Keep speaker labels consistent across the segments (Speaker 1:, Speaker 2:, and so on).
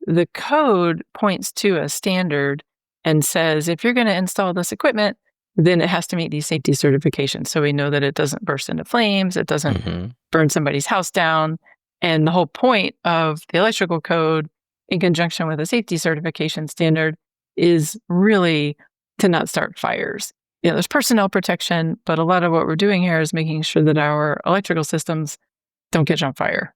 Speaker 1: the code points to a standard and says, if you're going to install this equipment, then it has to meet these safety certifications. So we know that it doesn't burst into flames, it doesn't burn somebody's house down. And the whole point of the electrical code in conjunction with a safety certification standard is really to not start fires. There's personnel protection, but a lot of what we're doing here is making sure that our electrical systems don't catch on fire.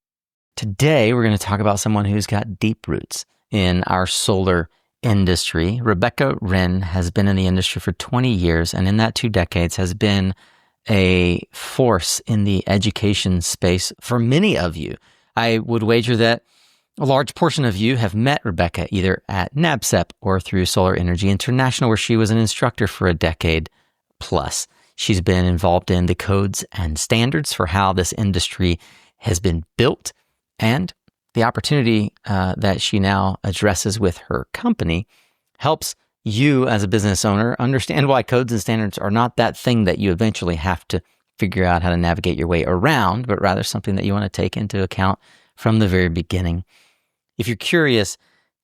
Speaker 2: Today, we're going to talk about someone who's got deep roots in our solar industry. Rebekah Hren has been in the industry for 20 years, and in that 2 decades has been a force in the education space for many of you. I would wager that a large portion of you have met Rebekah either at NABCEP or through Solar Energy International, where she was an instructor for a decade plus. She's been involved in the codes and standards for how this industry has been built, and the opportunity that she now addresses with her company helps you as a business owner understand why codes and standards are not that thing that you eventually have to figure out how to navigate your way around, but rather something that you want to take into account from the very beginning. If you're curious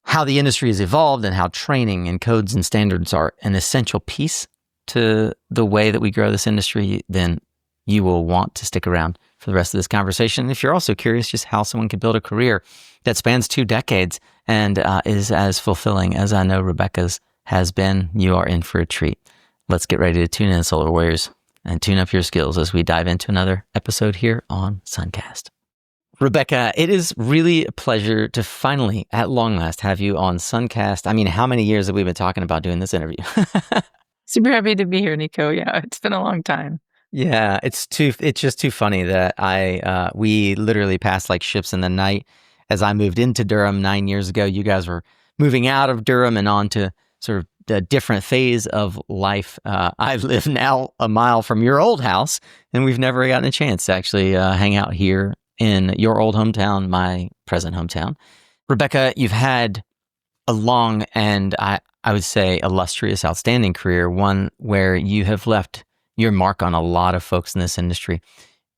Speaker 2: how the industry has evolved and how training and codes and standards are an essential piece to the way that we grow this industry, then you will want to stick around for the rest of this conversation. If you're also curious just how someone can build a career that spans 2 decades and is as fulfilling as I know Rebekah's has been, you are in for a treat. Let's get ready to tune in, Solar Warriors, and tune up your skills as we dive into another episode here on SunCast. Rebekah, it is really a pleasure to finally, at long last, have you on SunCast. I mean, how many years have we been talking about doing this interview?
Speaker 1: Super happy to be here, Nico. Yeah, it's been a long time.
Speaker 2: Yeah, it's just too funny that we literally passed like ships in the night. As I moved into Durham 9 years ago, you guys were moving out of Durham and on to sort of a different phase of life. I live now a mile from your old house, and we've never gotten a chance to actually hang out here in your old hometown, my present hometown. Rebekah, you've had a long and I would say illustrious, outstanding career, one where you have left your mark on a lot of folks in this industry.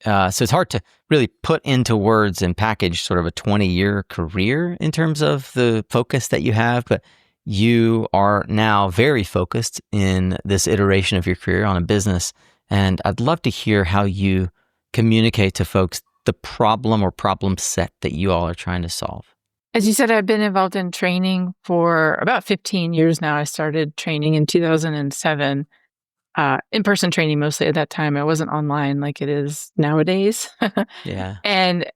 Speaker 2: So it's hard to really put into words and package sort of a 20-year career in terms of the focus that you have, but you are now very focused in this iteration of your career on a business. And I'd love to hear how you communicate to folks the problem or problem set that you all are trying to solve.
Speaker 1: As you said, I've been involved in training for about 15 years now. I started training in 2007. In-person training mostly at that time. It wasn't online like it is nowadays.
Speaker 2: Yeah.
Speaker 1: And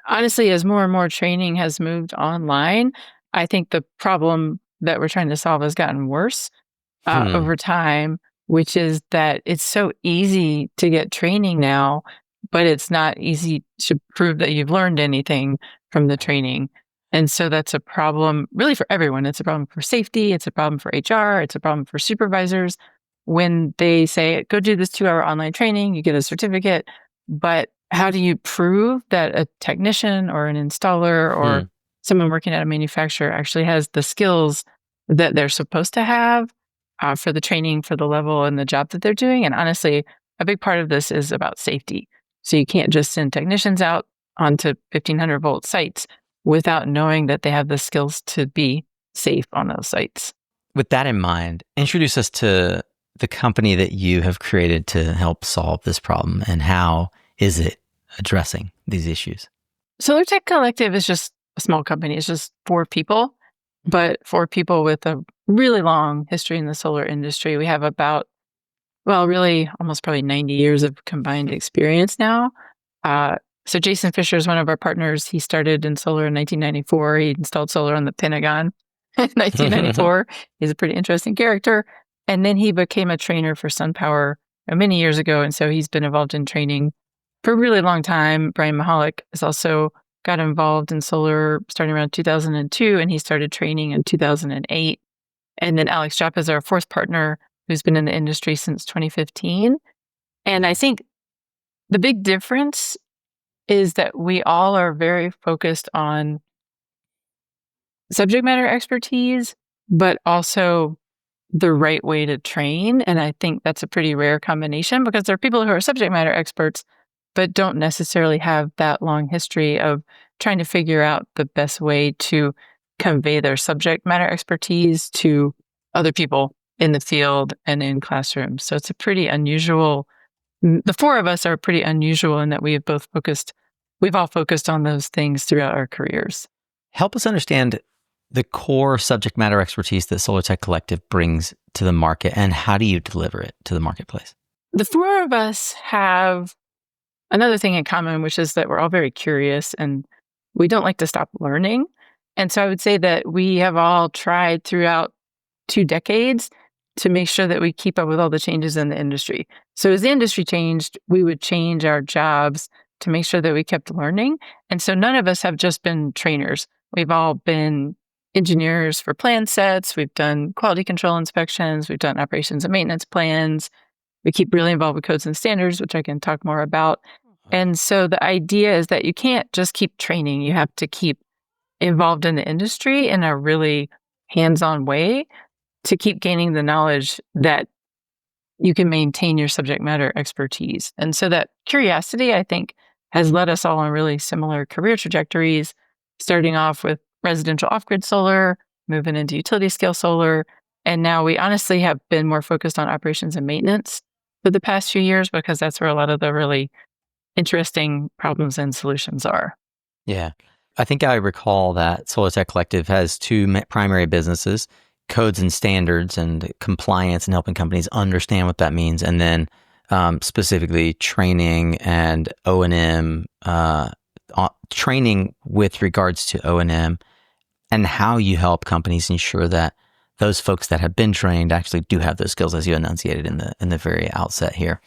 Speaker 1: honestly, as more and more training has moved online, I think the problem that we're trying to solve has gotten worse over time, which is that it's so easy to get training now, but it's not easy to prove that you've learned anything from the training. And so that's a problem really for everyone. It's a problem for safety. It's a problem for HR. It's a problem for supervisors. When they say, go do this 2-hour online training, you get a certificate, but how do you prove that a technician or an installer or someone working at a manufacturer actually has the skills that they're supposed to have for the training, for the level and the job that they're doing? And honestly, a big part of this is about safety. So you can't just send technicians out onto 1500 volt sites without knowing that they have the skills to be safe on those sites.
Speaker 2: With that in mind, introduce us to the company that you have created to help solve this problem, and how is it addressing these issues?
Speaker 1: Solar Tech Collective is just a small company. It's just 4 people, but 4 people with a really long history in the solar industry. We have about, really almost probably 90 years of combined experience now. So Jason Fisher is one of our partners. He started in solar in 1994. He installed solar on the Pentagon in 1994. He's a pretty interesting character. And then he became a trainer for SunPower many years ago. And so he's been involved in training for a really long time. Brian Mahalik has also got involved in solar starting around 2002, and he started training in 2008. And then Alex Japp is our 4th partner, who's been in the industry since 2015. And I think the big difference is that we all are very focused on subject matter expertise, but also the right way to train. And I think that's a pretty rare combination, because there are people who are subject matter experts, but don't necessarily have that long history of trying to figure out the best way to convey their subject matter expertise to other people in the field and in classrooms. So it's a pretty unusual. The four of us are pretty unusual in that we've all focused on those things throughout our careers.
Speaker 2: Help us understand the core subject matter expertise that Solar Tech Collective brings to the market, and how do you deliver it to the marketplace?
Speaker 1: The four of us have another thing in common, which is that we're all very curious and we don't like to stop learning. And so I would say that we have all tried throughout 2 decades to make sure that we keep up with all the changes in the industry. So as the industry changed, we would change our jobs to make sure that we kept learning. And so none of us have just been trainers. We've all been engineers for plan sets. We've done quality control inspections. We've done operations and maintenance plans. We keep really involved with codes and standards, which I can talk more about. And so the idea is that you can't just keep training. You have to keep involved in the industry in a really hands-on way to keep gaining the knowledge that you can maintain your subject matter expertise. And so that curiosity, I think, has led us all on really similar career trajectories, starting off with residential off-grid solar, moving into utility scale solar. And now we honestly have been more focused on operations and maintenance for the past few years because that's where a lot of the really interesting problems and solutions are.
Speaker 2: Yeah. I think I recall that Solar Tech Collective has two primary businesses, codes and standards and compliance, and helping companies understand what that means. And then specifically training and O&M, training with regards to O&M and how you help companies ensure that those folks that have been trained actually do have those skills, as you enunciated in the very outset here.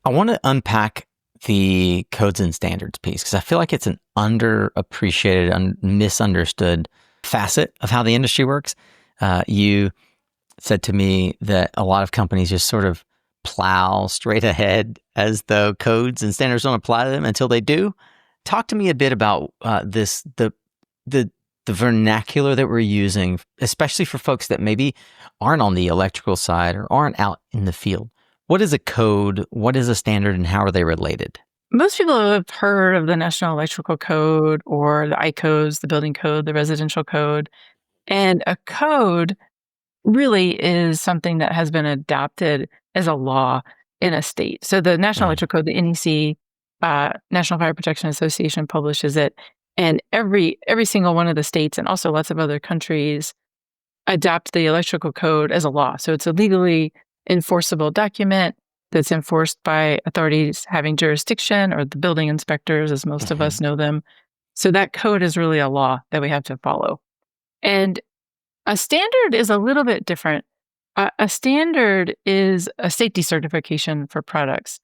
Speaker 2: I want to unpack the codes and standards piece because I feel like it's an underappreciated, misunderstood facet of how the industry works. You said to me that a lot of companies just sort of plow straight ahead as though codes and standards don't apply to them until they do. Talk to me a bit about the vernacular that we're using, especially for folks that maybe aren't on the electrical side or aren't out in the field. What is a code? What is a standard, and how are they related?
Speaker 1: Most people have heard of the National Electrical Code or the ICOs, the building code, the residential code. And a code really is something that has been adopted as a law in a state. So the National Electrical Code, the NEC, National Fire Protection Association, publishes it. And every single one of the states and also lots of other countries adopt the electrical code as a law. So it's a legally enforceable document that's enforced by authorities having jurisdiction, or the building inspectors, as most of us know them. So that code is really a law that we have to follow. And a standard is a little bit different. A standard is a safety certification for products.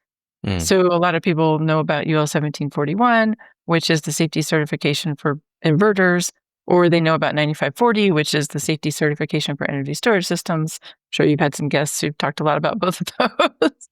Speaker 1: So a lot of people know about UL 1741, which is the safety certification for inverters, or they know about 9540, which is the safety certification for energy storage systems. I'm sure you've had some guests who've talked a lot about both of those.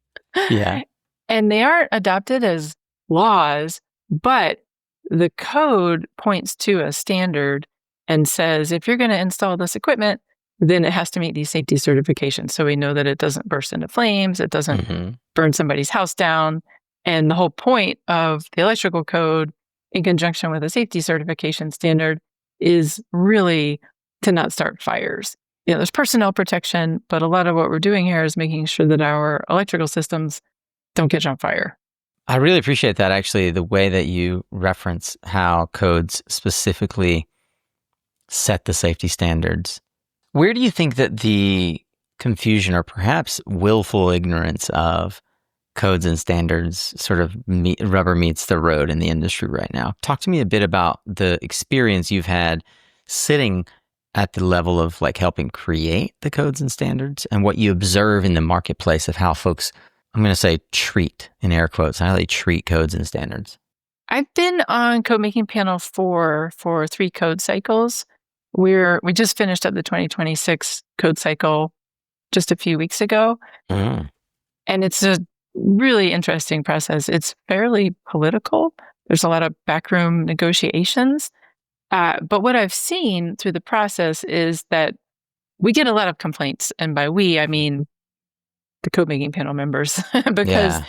Speaker 2: Yeah.
Speaker 1: And they aren't adopted as laws, but the code points to a standard and says, if you're going to install this equipment, then it has to meet these safety certifications. So we know that it doesn't burst into flames, it doesn't burn somebody's house down. And the whole point of the electrical code, in conjunction with a safety certification standard, is really to not start fires. You know, there's personnel protection, but a lot of what we're doing here is making sure that our electrical systems don't catch on fire.
Speaker 2: I really appreciate that, actually, the way that you reference how codes specifically set the safety standards. Where do you think that the confusion or perhaps willful ignorance of codes and standards sort of rubber meets the road in the industry right now? Talk to me a bit about the experience you've had sitting at the level of like helping create the codes and standards, and what you observe in the marketplace of how folks, I'm going to say treat, in air quotes, how they treat codes and standards.
Speaker 1: I've been on code making panel for 3 code cycles. We just finished up the 2026 code cycle just a few weeks ago. And it's a really interesting process. It's fairly political. There's a lot of backroom negotiations. But what I've seen through the process is that we get a lot of complaints. And by we, I mean the code making panel members, because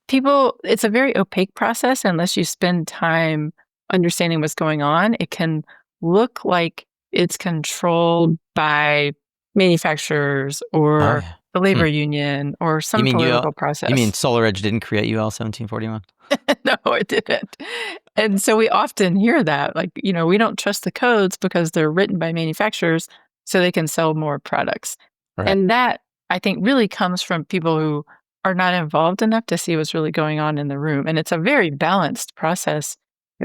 Speaker 1: people, it's a very opaque process. Unless you spend time understanding what's going on, it can look like it's controlled by manufacturers or the labor union or some political process.
Speaker 2: You mean SolarEdge didn't create UL 1741?
Speaker 1: No, it didn't. And so we often hear that, like, we don't trust the codes because they're written by manufacturers so they can sell more products.
Speaker 2: Right.
Speaker 1: And that, I think, really comes from people who are not involved enough to see what's really going on in the room. And it's a very balanced process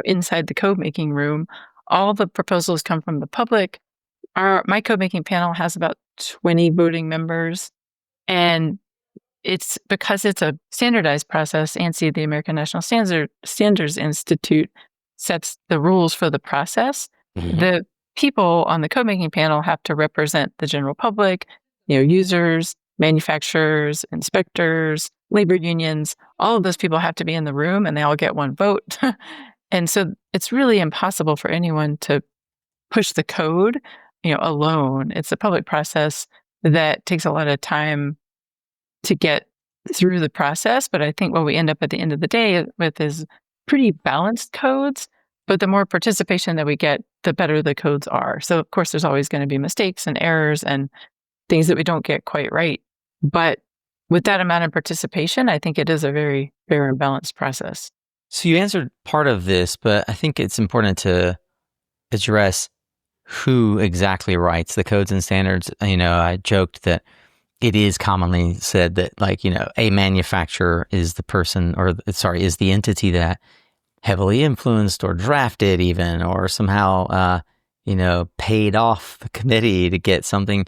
Speaker 1: inside the code making room. All the proposals come from the public. My code making panel has about 20 voting members. And it's because it's a standardized process. ANSI, the American National Standards Institute, sets the rules for the process.
Speaker 2: Mm-hmm.
Speaker 1: The people on the code making panel have to represent the general public, users, manufacturers, inspectors, labor unions. All of those people have to be in the room, and they all get one vote. And so it's really impossible for anyone to push the code, alone. It's a public process that takes a lot of time to get through the process. But I think what we end up at the end of the day with is pretty balanced codes. But the more participation that we get, the better the codes are. So, of course, there's always going to be mistakes and errors and things that we don't get quite right. But with that amount of participation, I think it is a very fair and balanced process.
Speaker 2: So you answered part of this, but I think it's important to address who exactly writes the codes and standards. I joked that it is commonly said that, a manufacturer is is the entity that heavily influenced or drafted even, or somehow, paid off the committee to get something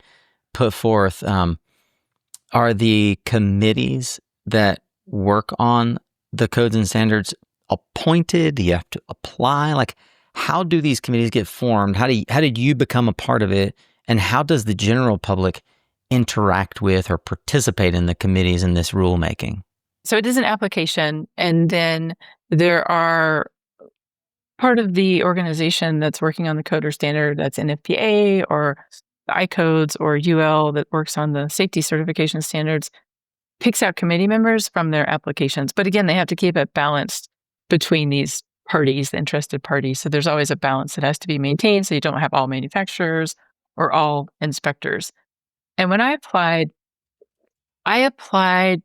Speaker 2: put forth. Are the committees that work on the codes and standards appointed? Do you have to apply? How do these committees get formed? How did you become a part of it? And how does the general public interact with or participate in the committees in this rulemaking?
Speaker 1: So it is an application, and then there are part of the organization that's working on the code or standard, that's NFPA or the iCodes or UL that works on the safety certification standards, picks out committee members from their applications. But again, they have to keep it balanced between these parties, the interested parties. So there's always a balance that has to be maintained so you don't have all manufacturers or all inspectors. And when I applied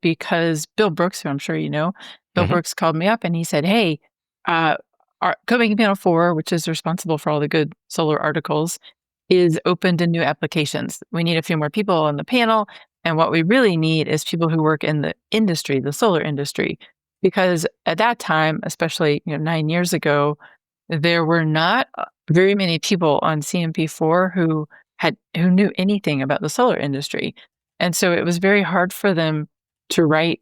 Speaker 1: because Bill Brooks, who I'm sure you know, Bill Brooks called me up and he said, hey, our Code Making Panel 4, which is responsible for all the good solar articles, is open to new applications. We need a few more people on the panel. And what we really need is people who work in the industry, the solar industry. Because at that time, especially 9 years ago, there were not very many people on CMP4 who knew anything about the solar industry. And so it was very hard for them to write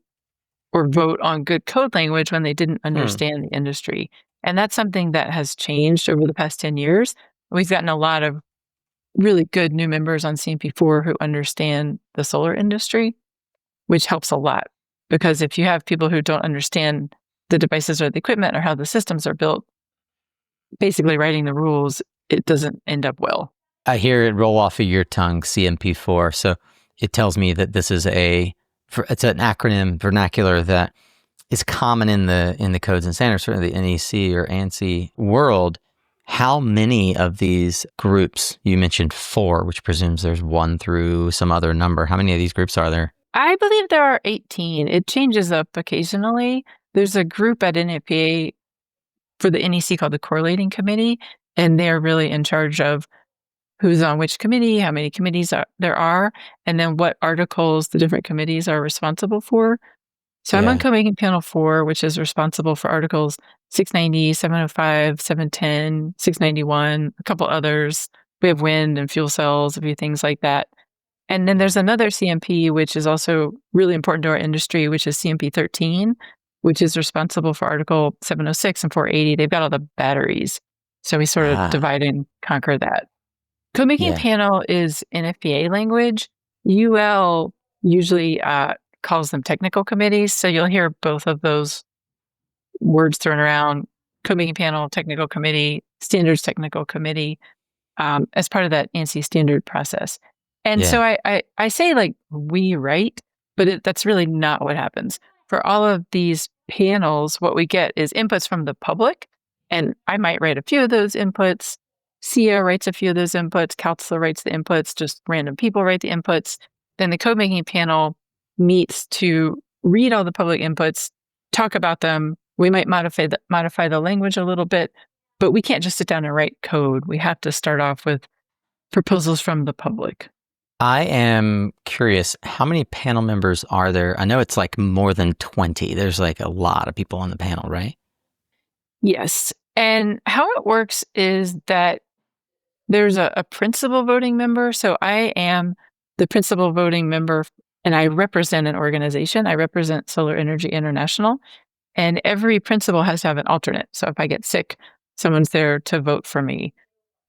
Speaker 1: or vote on good code language when they didn't understand the industry. And that's something that has changed over the past 10 years. We've gotten a lot of really good new members on CMP4 who understand the solar industry, which helps a lot. Because if you have people who don't understand the devices or the equipment or how the systems are built, basically writing the rules, it doesn't end up well.
Speaker 2: I hear it roll off of your tongue, CMP4. So it tells me that this is it's an acronym vernacular that is common in the codes and standards, certainly the NEC or ANSI world. How many of these groups, you mentioned 4, which presumes there's 1 through some other number. How many of these groups are there?
Speaker 1: I believe there are 18. It changes up occasionally. There's a group at NFPA for the NEC called the Correlating Committee, and they're really in charge of who's on which committee, how many committees there are, and then what articles the different committees are responsible for. So I'm on Code Making Panel 4, which is responsible for articles 690, 705, 710, 691, a couple others. We have wind and fuel cells, a few things like that. And then there's another CMP, which is also really important to our industry, which is CMP 13, which is responsible for Article 706 and 480. They've got all the batteries. So we sort of divide and conquer that. Code Making Panel is NFPA language. UL usually calls them technical committees. So you'll hear both of those words thrown around: Code Making Panel, Technical Committee, Standards Technical Committee, as part of that ANSI standard process. And so I say we write, but that's really not what happens. For all of these panels, what we get is inputs from the public, and I might write a few of those inputs. SIA writes a few of those inputs, Counselor writes the inputs, just random people write the inputs. Then the code making panel meets to read all the public inputs, talk about them. We might modify the language a little bit, but we can't just sit down and write code. We have to start off with proposals from the public.
Speaker 2: I am curious, how many panel members are there? I know it's like more than 20. There's like a lot of people on the panel, right?
Speaker 1: Yes. And how it works is that there's a principal voting member. So I am the principal voting member, and I represent an organization. I represent Solar Energy International, and every principal has to have an alternate. So if I get sick, someone's there to vote for me.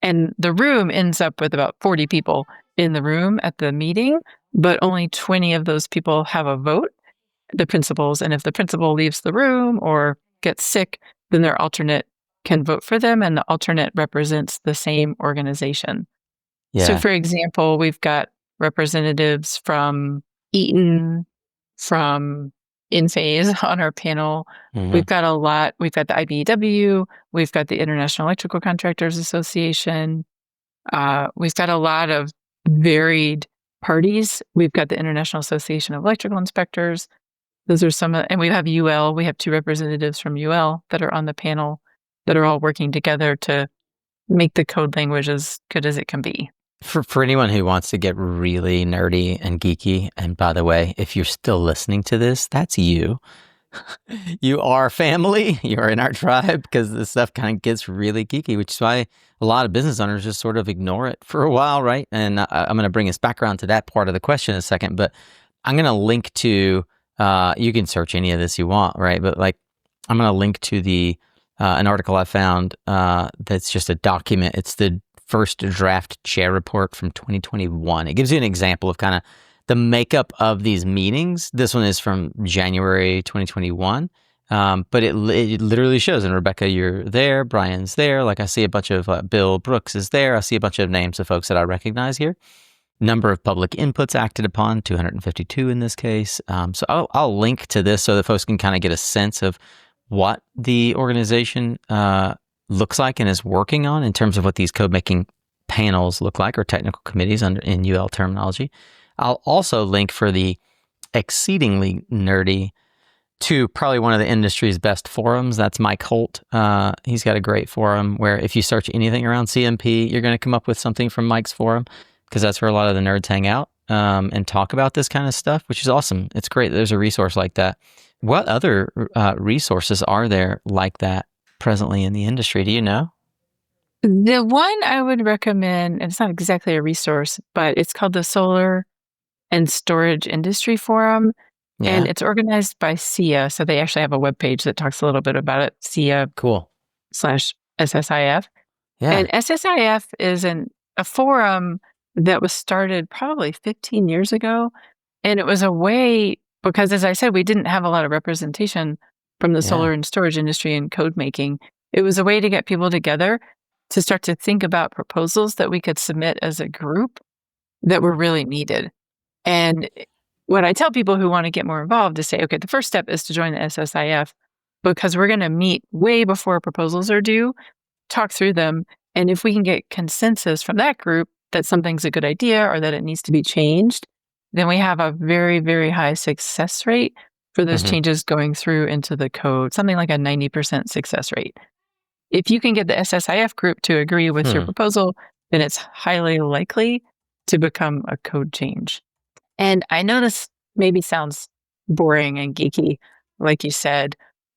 Speaker 1: And the room ends up with about 40 people in the room at the meeting, but only 20 of those people have a vote, the principals. And if the principal leaves the room or gets sick, then their alternate can vote for them, and the alternate represents the same organization.
Speaker 2: Yeah.
Speaker 1: So, for example, we've got representatives from Eaton, from Enphase on our panel.
Speaker 2: Mhm.
Speaker 1: We've got a lot. We've got the IBEW. We've got the International Electrical Contractors Association. We've got a lot of varied parties. We've got the International Association of Electrical Inspectors. Those are some, and we have UL. We have 2 representatives from UL that are on the panel that are all working together to make the code language as good as it can be.
Speaker 2: For anyone who wants to get really nerdy and geeky, and by the way, if you're still listening to this, that's you. You are family. You're in our tribe, because this stuff kind of gets really geeky, which is why a lot of business owners just sort of ignore it for a while, right? And I'm going to bring us back around to that part of the question in a second, but I'm going to link to, you can search any of this you want, right? But like, I'm going to link to an article I found that's just a document. It's the first draft chair report from 2021. It gives you an example of kind of the makeup of these meetings. This one is from January 2021, but it literally shows, and Rebekah, you're there, Brian's there. Like I see a bunch of, Bill Brooks is there. I see a bunch of names of folks that I recognize here. Number of public inputs acted upon, 252 in this case. So I'll link to this so that folks can kind of get a sense of what the organization looks like and is working on in terms of what these code making panels look like, or technical committees in UL terminology. I'll also link, for the exceedingly nerdy, to probably one of the industry's best forums. That's Mike Holt. He's got a great forum where if you search anything around CMP, you're going to come up with something from Mike's forum, because that's where a lot of the nerds hang out and talk about this kind of stuff, which is awesome. It's great that there's a resource like that. What other resources are there like that presently in the industry? Do you know?
Speaker 1: The one I would recommend, and it's not exactly a resource, but it's called the Solar and Storage Industry Forum, and it's organized by SIA. So they actually have a webpage that talks a little bit about it, SIA/SSIF.
Speaker 2: Yeah.
Speaker 1: And SSIF is a forum that was started probably 15 years ago. And it was a way, because as I said, we didn't have a lot of representation from the solar and storage industry in code making. It was a way to get people together to start to think about proposals that we could submit as a group that were really needed. And what I tell people who want to get more involved is say, okay, the first step is to join the SSIF, because we're going to meet way before proposals are due, talk through them. And if we can get consensus from that group that something's a good idea or that it needs to be changed, then we have a very, very high success rate for those changes going through into the code, something like a 90% success rate. If you can get the SSIF group to agree with your proposal, then it's highly likely to become a code change. And I know this maybe sounds boring and geeky, like you said,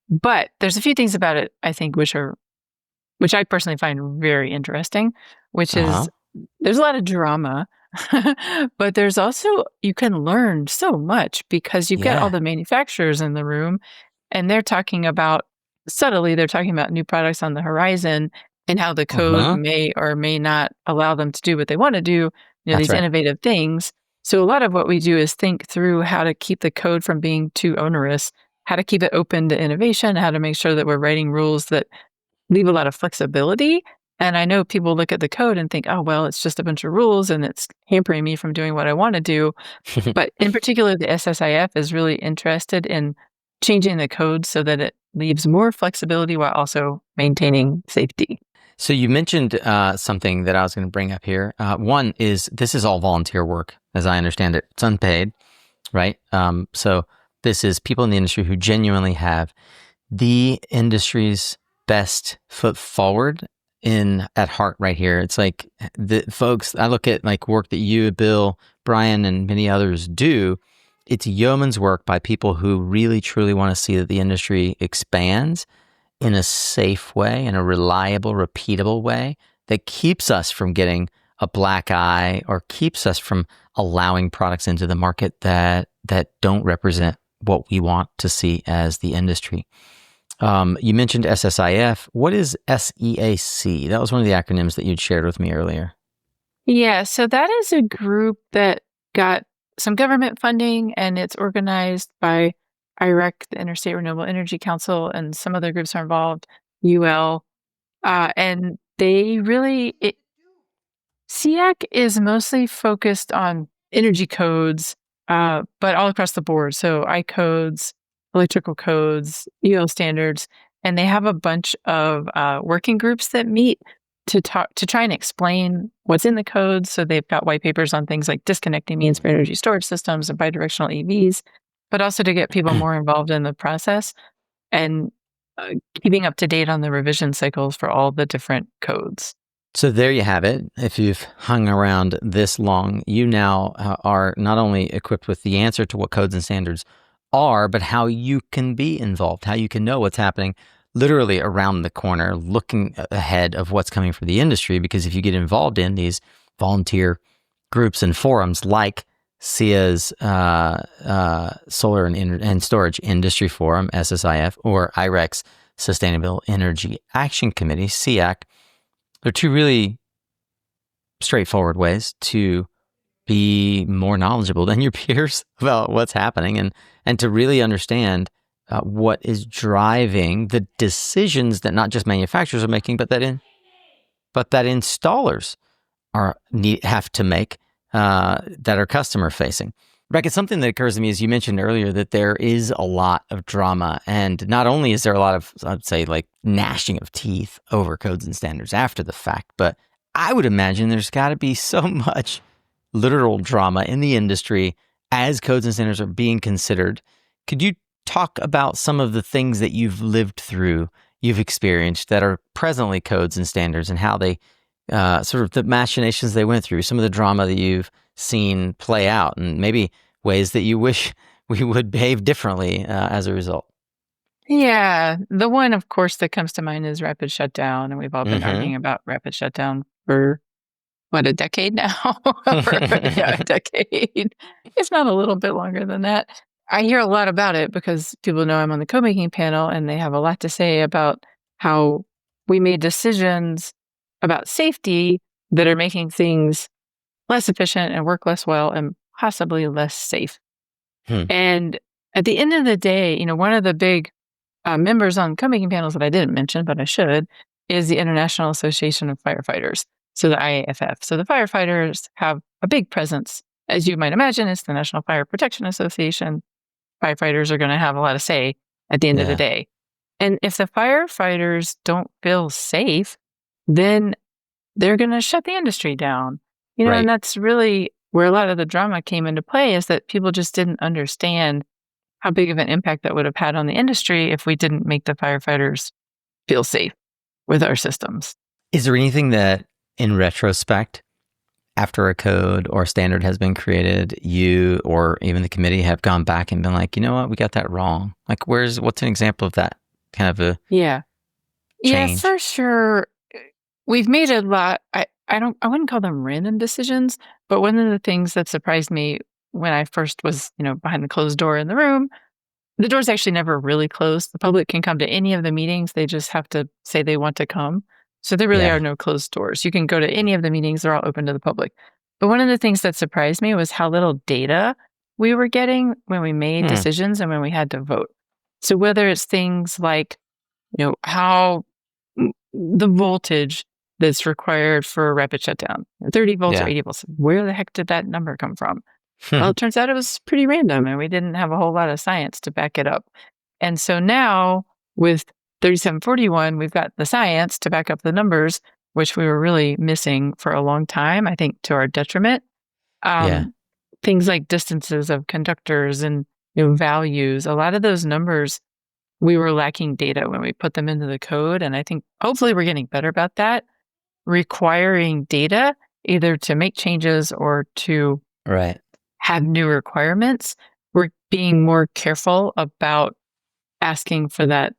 Speaker 1: but there's a few things about it, I think, which I personally find very interesting, which is there's a lot of drama, but there's also, you can learn so much, because you've got all the manufacturers in the room, and they're talking about new products on the horizon, and how the code may or may not allow them to do what they want to do, these innovative things. So a lot of what we do is think through how to keep the code from being too onerous, how to keep it open to innovation, how to make sure that we're writing rules that leave a lot of flexibility. And I know people look at the code and think, oh, well, it's just a bunch of rules and it's hampering me from doing what I want to do. But in particular, the SSIF is really interested in changing the code so that it leaves more flexibility while also maintaining safety.
Speaker 2: So you mentioned something that I was going to bring up here. One is this is all volunteer work, as I understand it. It's unpaid, right? So this is people in the industry who genuinely have the industry's best foot forward at heart right here. It's like the folks, I look at like work that you, Bill, Brian, and many others do. It's yeoman's work by people who really truly want to see that the industry expands in a safe way, in a reliable, repeatable way that keeps us from getting a black eye or keeps us from allowing products into the market that don't represent what we want to see as the industry. You mentioned SSIF. What is SEAC? That was one of the acronyms that you'd shared with me earlier.
Speaker 1: Yeah, so that is a group that got some government funding, and it's organized by IREC, the Interstate Renewable Energy Council, and some other groups are involved, UL. And they really, SEAC is mostly focused on energy codes, but all across the board. So I codes, electrical codes, UL standards, and they have a bunch of working groups that meet to try and explain what's in the codes. So they've got white papers on things like disconnecting means for energy storage systems and bidirectional EVs, but also to get people more involved in the process and keeping up to date on the revision cycles for all the different codes.
Speaker 2: So there you have it. If you've hung around this long, you now are not only equipped with the answer to what codes and standards are, but how you can be involved, how you can know what's happening literally around the corner, looking ahead of what's coming for the industry. Because if you get involved in these volunteer groups and forums like SEIA's Solar and Storage Industry Forum, SSIF, or IREC's Sustainable Energy Action Committee, SEAC, they're two really straightforward ways to be more knowledgeable than your peers about what's happening and to really understand what is driving the decisions that not just manufacturers are making, but that installers have to make that are customer facing. Rebekah, something that occurs to me is you mentioned earlier that there is a lot of drama, and not only is there a lot of, I'd say, like gnashing of teeth over codes and standards after the fact, but I would imagine there's got to be so much literal drama in the industry as codes and standards are being considered. Could you talk about some of the things that you've lived through, you've experienced that are presently codes and standards, and how they sort of the machinations they went through, some of the drama that you've seen play out, and maybe ways that you wish we would behave differently as a result?
Speaker 1: Yeah, the one, of course, that comes to mind is rapid shutdown, and we've all been arguing about rapid shutdown for a decade now? Yeah, a decade, if not a little bit longer than that. I hear a lot about it because people know I'm on the code-making panel, and they have a lot to say about how we made decisions about safety that are making things less efficient and work less well and possibly less safe. And at the end of the day, one of the big members on code-making panels that I didn't mention, but I should, is the International Association of Firefighters, so the IAFF. So the firefighters have a big presence. As you might imagine, it's the National Fire Protection Association. Firefighters are going to have a lot of say at the end of the day. And if the firefighters don't feel safe, then they're going to shut the industry down.
Speaker 2: Right.
Speaker 1: And that's really where a lot of the drama came into play, is that people just didn't understand how big of an impact that would have had on the industry if we didn't make the firefighters feel safe with our systems.
Speaker 2: Is there anything that, in retrospect, after a code or standard has been created, you or even the committee have gone back and been like, you know what, we got that wrong? Like, what's an example of that kind of a change?
Speaker 1: Yeah, for sure. We've made a lot. I wouldn't call them random decisions, but one of the things that surprised me when I first was, behind the closed door in the room, the door's actually never really closed. The public can come to any of the meetings. They just have to say they want to come. So there really are no closed doors. You can go to any of the meetings. They're all open to the public. But one of the things that surprised me was how little data we were getting when we made decisions and when we had to vote. So whether it's things like, how the voltage that's required for a rapid shutdown, 30 volts or 80 volts, where the heck did that number come from? Well, it turns out it was pretty random, and we didn't have a whole lot of science to back it up. And so now, with 3741, we've got the science to back up the numbers, which we were really missing for a long time, I think to our detriment.
Speaker 2: Yeah.
Speaker 1: Things like distances of conductors and values, a lot of those numbers, we were lacking data when we put them into the code. And I think hopefully we're getting better about that, requiring data either to make changes or to
Speaker 2: Right.
Speaker 1: have new requirements. We're being more careful about asking for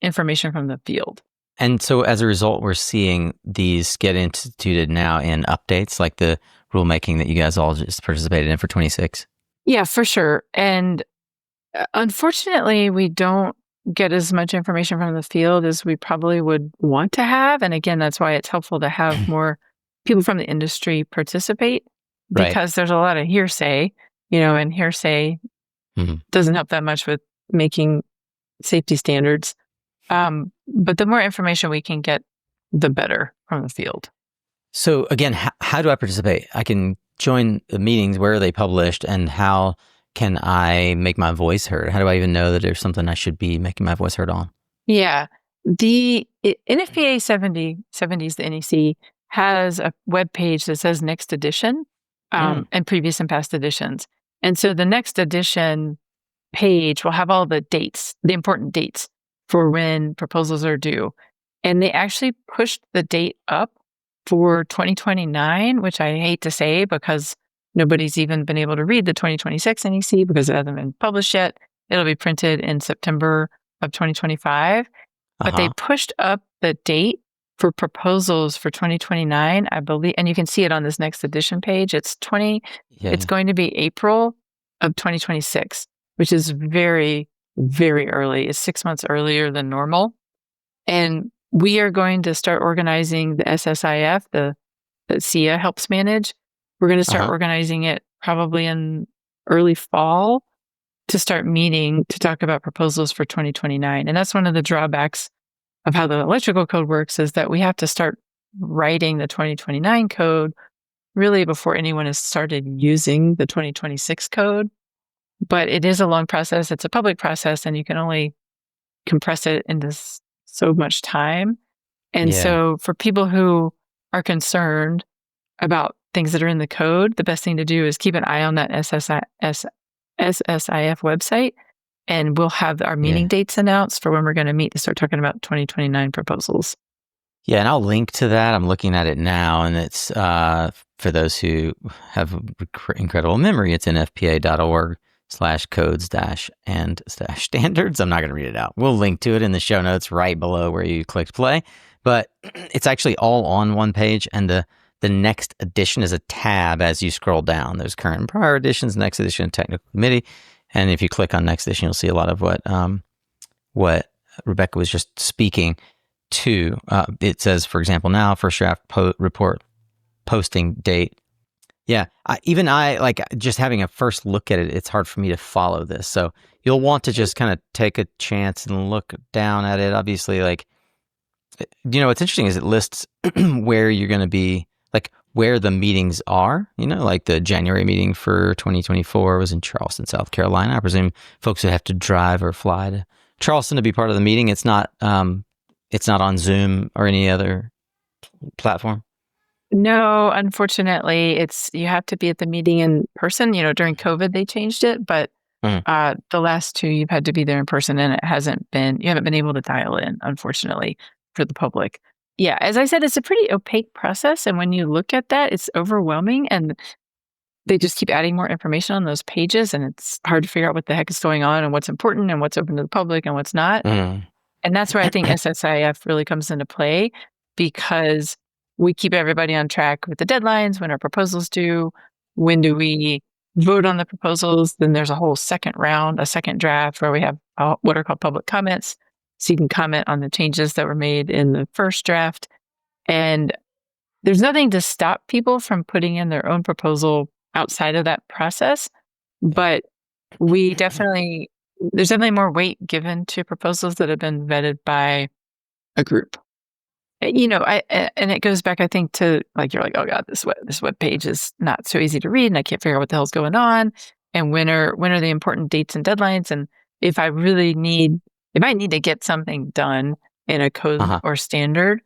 Speaker 1: information from the field.
Speaker 2: And so as a result, we're seeing these get instituted now in updates, like the rulemaking that you guys all just participated in for 26.
Speaker 1: Yeah, for sure. And unfortunately, we don't get as much information from the field as we probably would want to have. And again, that's why it's helpful to have more people from the industry participate, because there's a lot of hearsay, and hearsay doesn't help that much with making safety standards. But the more information we can get, the better from the field.
Speaker 2: So again, how do I participate? I can join the meetings. Where are they published? And how can I make my voice heard? How do I even know that there's something I should be making my voice heard on?
Speaker 1: Yeah. The NFPA 70s, the NEC, has a web page that says next edition and previous and past editions. And so the next edition page will have all the dates, the important dates for when proposals are due. And they actually pushed the date up for 2029, which I hate to say because nobody's even been able to read the 2026 NEC because it hasn't been published yet. It'll be printed in September of 2025. But they pushed up the date for proposals for 2029, I believe. And you can see it on this next edition page. It's going to be April of 2026, which is very, very early. It's 6 months earlier than normal. And we are going to start organizing the SSIF, that SIA helps manage. We're going to start organizing it probably in early fall to start meeting to talk about proposals for 2029. And that's one of the drawbacks of how the electrical code works, is that we have to start writing the 2029 code really before anyone has started using the 2026 code. But it is a long process. It's a public process, and you can only compress it into so much time. And so for people who are concerned about things that are in the code, the best thing to do is keep an eye on that SSIF website, and we'll have our meeting dates announced for when we're going to meet to start talking about 2029 proposals.
Speaker 2: Yeah, and I'll link to that. I'm looking at it now, and it's for those who have incredible memory, it's nfpa.org/codes-and-standards. I'm not going to read it out. We'll link to it in the show notes right below where you clicked play. But it's actually all on one page, and the next edition is a tab as you scroll down. There's current and prior editions, next edition, technical committee. And if you click on next edition, you'll see a lot of what Rebekah was just speaking to. It says, for example, now first draft report posting date. Yeah, I like just having a first look at it. It's hard for me to follow this. So you'll want to just kind of take a chance and look down at it. Obviously, like, what's interesting is it lists where you're going to be, like where the meetings are. Like the January meeting for 2024 was in Charleston, South Carolina. I presume folks would have to drive or fly to Charleston to be part of the meeting. It's not on Zoom or any other platform.
Speaker 1: No, unfortunately, you have to be at the meeting in person. During COVID, they changed it, but the last two, you've had to be there in person, and you haven't been able to dial in, unfortunately, for the public. Yeah, as I said, it's a pretty opaque process, and when you look at that, it's overwhelming, and they just keep adding more information on those pages, and it's hard to figure out what the heck is going on and what's important and what's open to the public and what's not. And that's where I think SSIF really comes into play, because we keep everybody on track with the deadlines, when our proposals due, when do we vote on the proposals. Then there's a whole second round, a second draft where we have what are called public comments. So you can comment on the changes that were made in the first draft. And there's nothing to stop people from putting in their own proposal outside of that process. But there's definitely more weight given to proposals that have been vetted by a group. And it goes back, I think, to like, you're like, oh God, this web page is not so easy to read, and I can't figure out what the hell's going on. And when are the important dates and deadlines? And if I really need if I need to get something done in a code
Speaker 2: Uh-huh.
Speaker 1: or standard,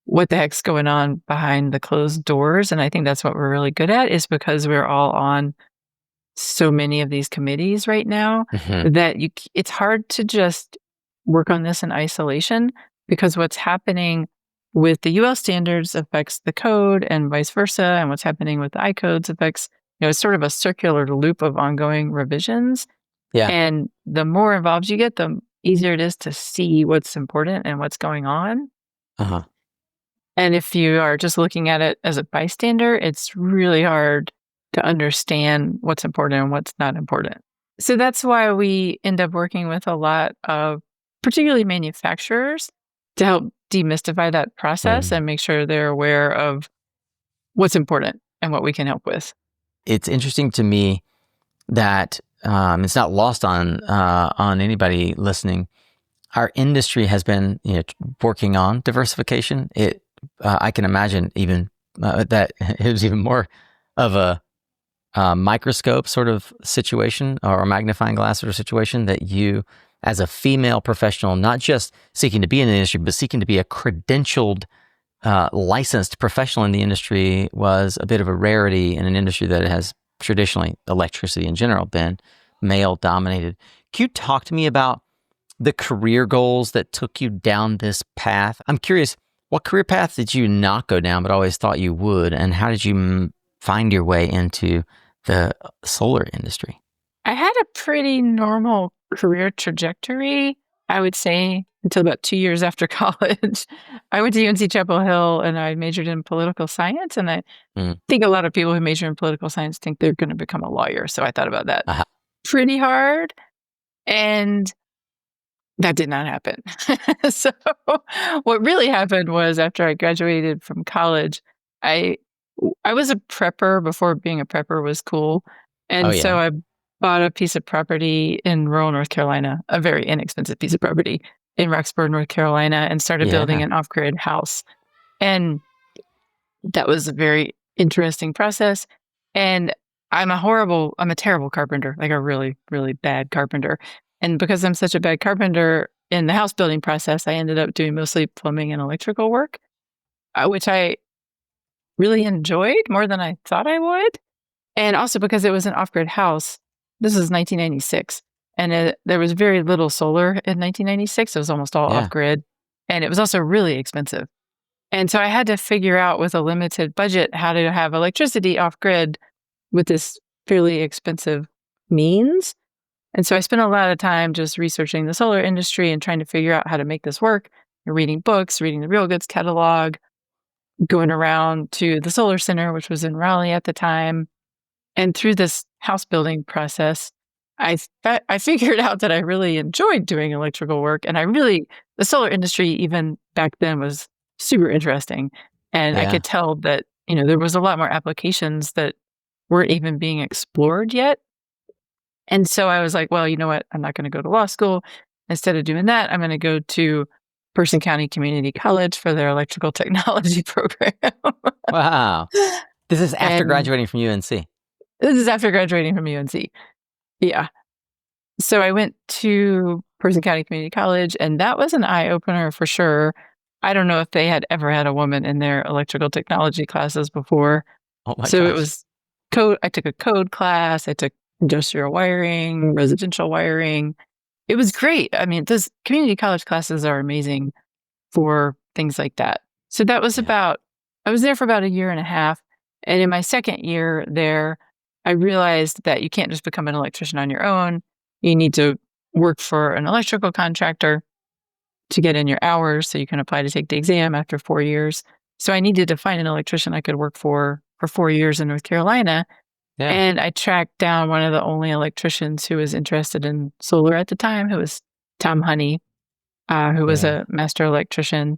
Speaker 1: what the heck's going on behind the closed doors? And I think that's what we're really good at, is because we're all on so many of these committees right now
Speaker 2: Hmm.
Speaker 1: that it's hard to just work on this in isolation, because what's happening with the UL standards affects the code and vice versa, and what's happening with the I codes affects, it's sort of a circular loop of ongoing revisions.
Speaker 2: Yeah.
Speaker 1: And the more involved you get, the easier it is to see what's important and what's going on.
Speaker 2: Uh-huh.
Speaker 1: And if you are just looking at it as a bystander, it's really hard to understand what's important and what's not important. So that's why we end up working with a lot of particularly manufacturers to help demystify that process
Speaker 2: Mm.
Speaker 1: and make sure they're aware of what's important and what we can help with.
Speaker 2: It's interesting to me that it's not lost on anybody listening. Our industry has been working on diversification. I can imagine even that it was even more of a microscope sort of situation, or a magnifying glass sort of situation, that you, as a female professional, not just seeking to be in the industry, but seeking to be a credentialed, licensed professional in the industry, was a bit of a rarity in an industry that has traditionally, electricity in general, been male dominated. Can you talk to me about the career goals that took you down this path? I'm curious, what career path did you not go down but always thought you would? And how did you find your way into the solar industry?
Speaker 1: I had a pretty normal career trajectory, I would say, until about 2 years after college. I went to UNC Chapel Hill and I majored in political science. And I
Speaker 2: Mm.
Speaker 1: think a lot of people who major in political science think they're going to become a lawyer. So I thought about that
Speaker 2: Uh-huh.
Speaker 1: pretty hard. And that did not happen. So what really happened was, after I graduated from college, I I was a prepper before being a prepper was cool.
Speaker 2: Oh,
Speaker 1: And so
Speaker 2: yeah.
Speaker 1: I bought a piece of property in rural North Carolina, a very inexpensive piece of property in Roxborough, North Carolina, and started building
Speaker 2: Yeah.
Speaker 1: an off-grid house. And that was a very interesting process. And I'm a terrible carpenter, like a really, really bad carpenter. And because I'm such a bad carpenter in the house building process, I ended up doing mostly plumbing and electrical work, which I really enjoyed more than I thought I would. And also because it was an off grid house. This is 1996. And there was very little solar in 1996. It was almost all off
Speaker 2: Yeah.
Speaker 1: grid. And it was also really expensive. And so I had to figure out, with a limited budget, how to have electricity off grid with this fairly expensive means. And so I spent a lot of time just researching the solar industry and trying to figure out how to make this work, reading books, reading the Real Goods catalog, going around to the solar center, which was in Raleigh at the time. And through this house building process, I figured out that I really enjoyed doing electrical work. And the solar industry, even back then, was super interesting. And I
Speaker 2: Yeah.
Speaker 1: could tell that, there was a lot more applications that weren't even being explored yet. And so I was like, well, you know what? I'm not going to go to law school. Instead of doing that, I'm going to go to Person County Community College for their electrical technology program.
Speaker 2: Wow. This is after
Speaker 1: And
Speaker 2: graduating from UNC.
Speaker 1: this is after graduating from UNC. Yeah. So I went to Person County Community College, and that was an eye opener for sure. I don't know if they had ever had a woman in their electrical technology classes before.
Speaker 2: Oh my
Speaker 1: So it
Speaker 2: gosh.
Speaker 1: was code. I took a code class. I took industrial wiring, residential wiring. It was great. I mean, those community college classes are amazing for things like that. So
Speaker 2: Yeah.
Speaker 1: I was there for about a year and a half. And in my second year there, I realized that you can't just become an electrician on your own. You need to work for an electrical contractor to get in your hours so you can apply to take the exam after 4 years. So I needed to find an electrician I could work for 4 years in North Carolina.
Speaker 2: Yeah.
Speaker 1: And I tracked down one of the only electricians who was interested in solar at the time, who was Tom Honey, who was
Speaker 2: Yeah.
Speaker 1: a master electrician.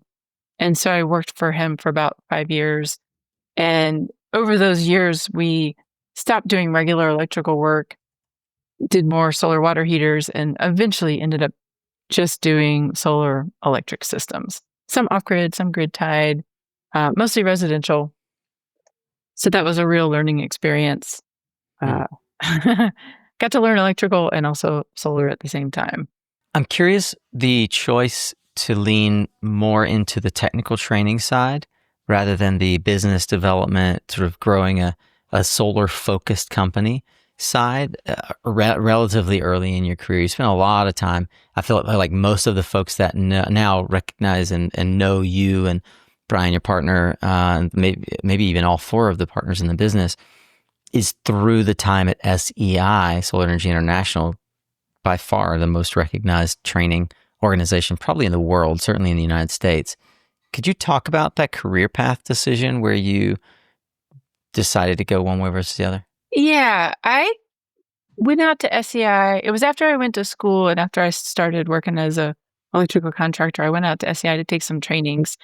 Speaker 1: And so I worked for him for about 5 years. And over those years, we stopped doing regular electrical work, did more solar water heaters, and eventually ended up just doing solar electric systems. Some off grid, some grid tied, mostly residential. So that was a real learning experience.
Speaker 2: Hmm.
Speaker 1: Uh, got to learn electrical and also solar at the same time.
Speaker 2: I'm curious the choice to lean more into the technical training side rather than the business development, sort of growing a solar focused company side relatively early in your career. You spent a lot of time. I feel like most of the folks that now recognize and know you and Brian, your partner, maybe even all four of the partners in the business, is through the time at SEI, Solar Energy International, by far the most recognized training organization probably in the world, certainly in the United States. Could you talk about that career path decision where you decided to go one way versus the other?
Speaker 1: Yeah, I went out to SEI. It was after I went to school and after I started working as a electrical contractor. I went out to SEI to take some trainings.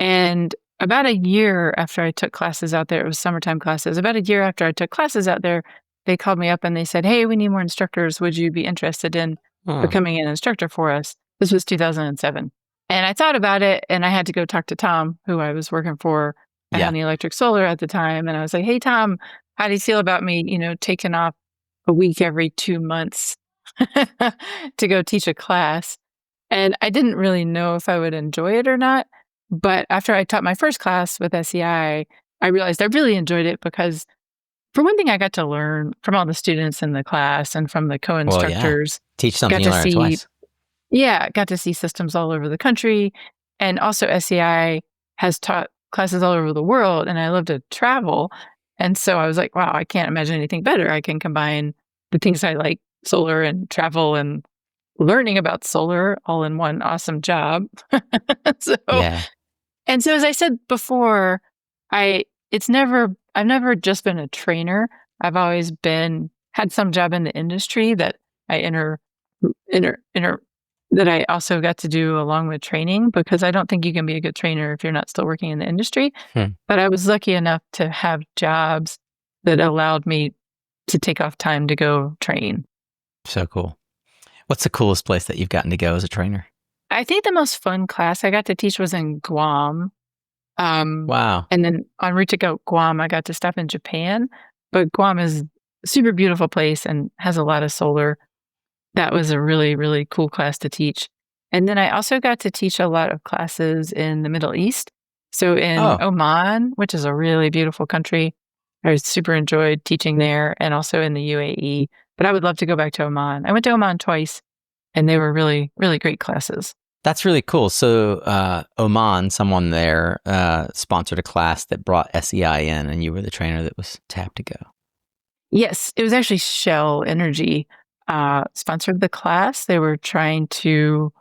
Speaker 1: And about a year after I took classes out there, it was summertime classes. About a year after I took classes out there, they called me up and they said, "Hey, we need more instructors. Would you be interested in becoming an instructor for us?" This was 2007. And I thought about it and I had to go talk to Tom, who I was working for at Honey Electric Solar at the time. And I was like, "Hey, Tom, how do you feel about me, taking off a week every 2 months to go teach a class?" And I didn't really know if I would enjoy it or not. But after I taught my first class with SEI, I realized I really enjoyed it because, for one thing, I got to learn from all the students in the class and from the co-instructors.
Speaker 2: Teach something you learn twice.
Speaker 1: Yeah, got to see systems all over the country. And also SEI has taught classes all over the world, and I love to travel. And so I was like, wow, I can't imagine anything better. I can combine the things I like, solar and travel and learning about solar, all in one awesome job. And so, as I said before, I've never just been a trainer. I've always had some job in the industry that I that I also got to do along with training, because I don't think you can be a good trainer if you're not still working in the industry. But I was lucky enough to have jobs that allowed me to take off time to go train.
Speaker 2: So cool. What's the coolest place that you've gotten to go as a trainer?
Speaker 1: I think the most fun class I got to teach was in Guam.
Speaker 2: Wow.
Speaker 1: And then en route to go Guam, I got to stop in Japan. But Guam is a super beautiful place and has a lot of solar. That was a really, really cool class to teach. And then I also got to teach a lot of classes in the Middle East. So in Oman, which is a really beautiful country, I super enjoyed teaching there, and also in the UAE. But I would love to go back to Oman. I went to Oman twice, and they were really, really great classes.
Speaker 2: That's really cool. So Oman, someone there sponsored a class that brought SEI in, and you were the trainer that was tapped to go.
Speaker 1: Yes, it was actually Shell Energy sponsored the class. They were trying to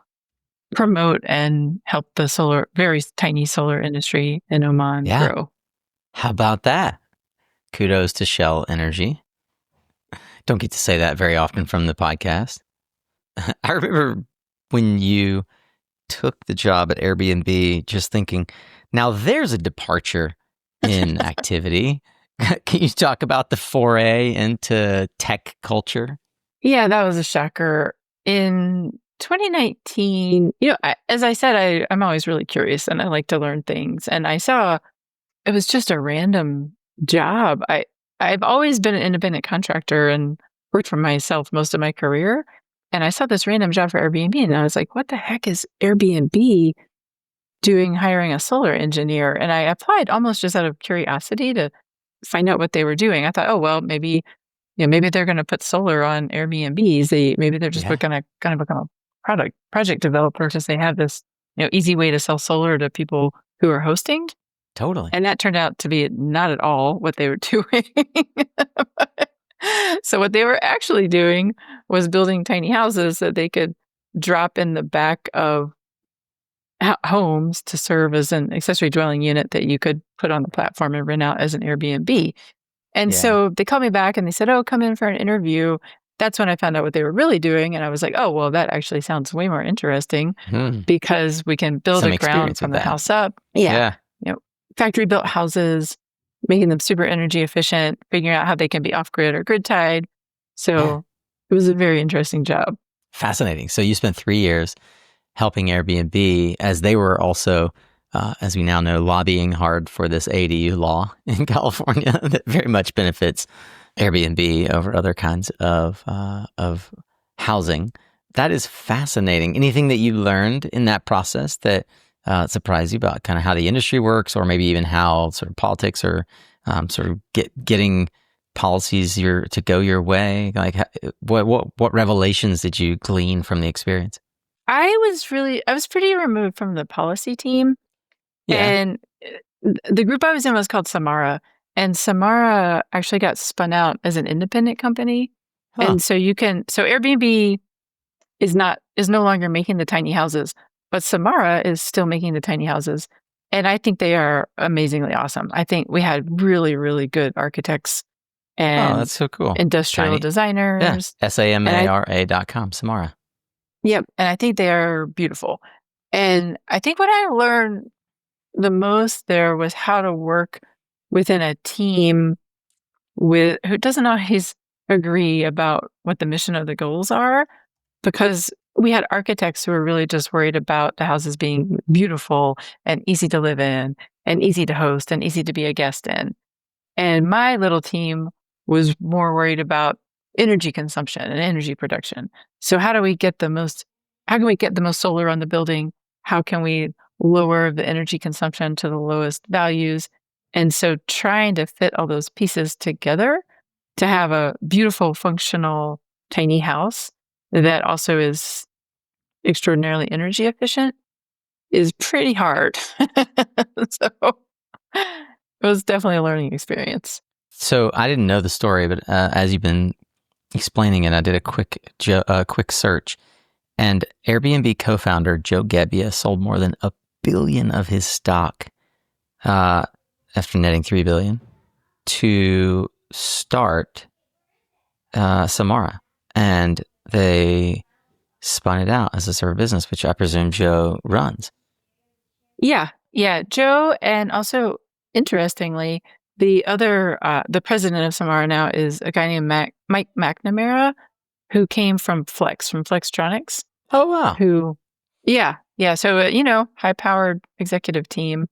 Speaker 1: promote and help the very tiny solar industry in Oman grow.
Speaker 2: How about that? Kudos to Shell Energy. Don't get to say that very often from the podcast. I remember when you took the job at Airbnb, just thinking, now there's a departure in activity. Can you talk about the foray into tech culture?
Speaker 1: Yeah, that was a shocker. In 2019, as I said, I'm always really curious and I like to learn things. And I saw it was just a random job. I've always been an independent contractor and worked for myself most of my career. And I saw this random job for Airbnb, and I was like, what the heck is Airbnb doing hiring a solar engineer? And I applied almost just out of curiosity to find out what they were doing. I thought, oh, well, maybe they're going to put solar on Airbnbs. Maybe they're just going to become a project developer because they have this easy way to sell solar to people who are hosting.
Speaker 2: Totally.
Speaker 1: And that turned out to be not at all what they were doing. So what they were actually doing was building tiny houses that they could drop in the back of homes to serve as an accessory dwelling unit that you could put on the platform and rent out as an Airbnb. And so they called me back and they said, oh, come in for an interview. That's when I found out what they were really doing. And I was like, oh, well, that actually sounds way more interesting because we can build a ground from the house up. Yeah. Factory built houses, making them super energy efficient, figuring out how they can be off grid or grid tied. So it was a very interesting job.
Speaker 2: Fascinating. So you spent 3 years helping Airbnb as they were also, as we now know, lobbying hard for this ADU law in California that very much benefits Airbnb over other kinds of housing. That is fascinating. Anything that you learned in that process that surprised you about kind of how the industry works, or maybe even how sort of politics or sort of getting policies to go your way? Like, what revelations did you glean from the experience?
Speaker 1: I was pretty removed from the policy team,
Speaker 2: Yeah.
Speaker 1: and the group I was in was called Samara, and Samara actually got spun out as an independent company,
Speaker 2: Huh.
Speaker 1: and so Airbnb is no longer making the tiny houses, but Samara is still making the tiny houses, and I think they are amazingly awesome. I think we had really, really good architects
Speaker 2: Oh,
Speaker 1: and
Speaker 2: that's so cool.
Speaker 1: industrial
Speaker 2: Tiny. Yeah.
Speaker 1: designers, and
Speaker 2: Samara.com. Samara.
Speaker 1: yep, and I think they are beautiful. And I think what I learned the most there was how to work within a team who doesn't always agree about what the mission or the goals are, because we had architects who were really just worried about the houses being beautiful and easy to live in and easy to host and easy to be a guest in. And my little team was more worried about energy consumption and energy production. So how can we get the most solar on the building? How can we lower the energy consumption to the lowest values? And so trying to fit all those pieces together to have a beautiful, functional, tiny house that also is extraordinarily energy efficient is pretty hard. So it was definitely a learning experience.
Speaker 2: So I didn't know the story, but as you've been explaining it, I did a quick search, and Airbnb co-founder Joe Gebbia sold more than $1 billion of his stock after netting $3 billion to start Samara, and they spun it out as a sort of business, which I presume Joe runs.
Speaker 1: Yeah, Joe, and also interestingly, the president of Samara now is a guy named Mike McNamara, who came from Flextronics.
Speaker 2: Oh, wow.
Speaker 1: So high-powered executive team,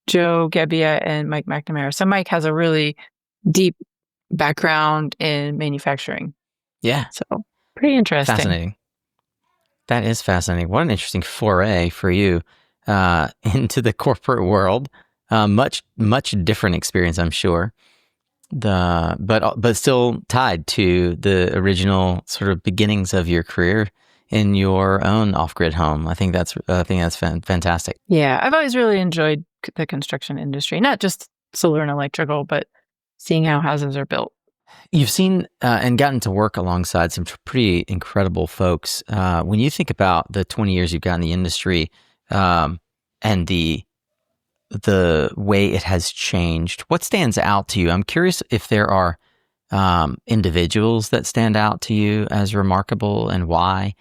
Speaker 1: Joe Gebbia and Mike McNamara. So Mike has a really deep background in manufacturing.
Speaker 2: Yeah.
Speaker 1: So pretty interesting.
Speaker 2: Fascinating. That is fascinating. What an interesting foray for you into the corporate world. Much different experience, I'm sure. But still tied to the original sort of beginnings of your career in your own off-grid home. I think that's fantastic.
Speaker 1: Yeah, I've always really enjoyed the construction industry, not just solar and electrical, but seeing how houses are built.
Speaker 2: You've seen and gotten to work alongside some pretty incredible folks. When you think about the 20 years you've got in the industry and the way it has changed, what stands out to you? I'm curious if there are individuals that stand out to you as remarkable and why,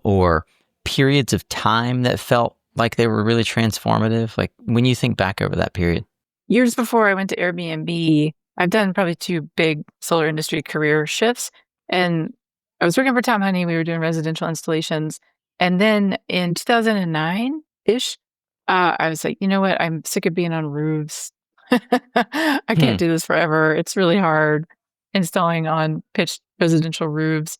Speaker 2: or periods of time that felt like they were really transformative. Like when you think back over that period.
Speaker 1: Years before I went to Airbnb, I've done probably 2 big solar industry career shifts. And I was working for Tom Honey. We were doing residential installations. And then in 2009-ish, I was like, you know what? I'm sick of being on roofs. I can't do this forever. It's really hard installing on pitched residential roofs.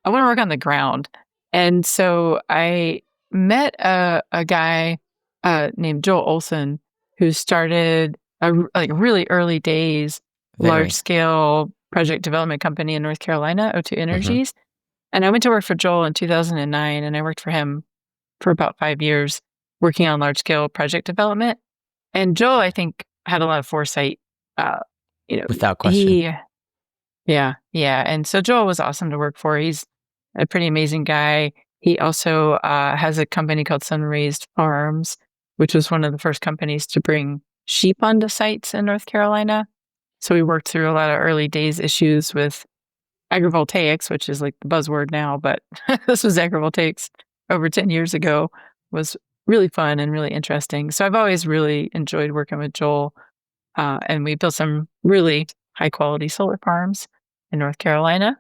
Speaker 1: I want to work on the ground. And so I met a guy named Joel Olson, who started really early days large scale project development company in North Carolina, O2 Energies. And I went to work for Joel in 2009, and I worked for him for about 5 years working on large scale project development. And Joel, I think, had a lot of foresight.
Speaker 2: Without question.
Speaker 1: Yeah. And so Joel was awesome to work for. He's a pretty amazing guy. He also has a company called Sun-Raised Farms, which was one of the first companies to bring sheep onto sites in North Carolina. So we worked through a lot of early days issues with agrivoltaics, which is like the buzzword now, but this was agrivoltaics over 10 years ago. Was really fun and really interesting. So I've always really enjoyed working with Joel. And we built some really high quality solar farms in North Carolina.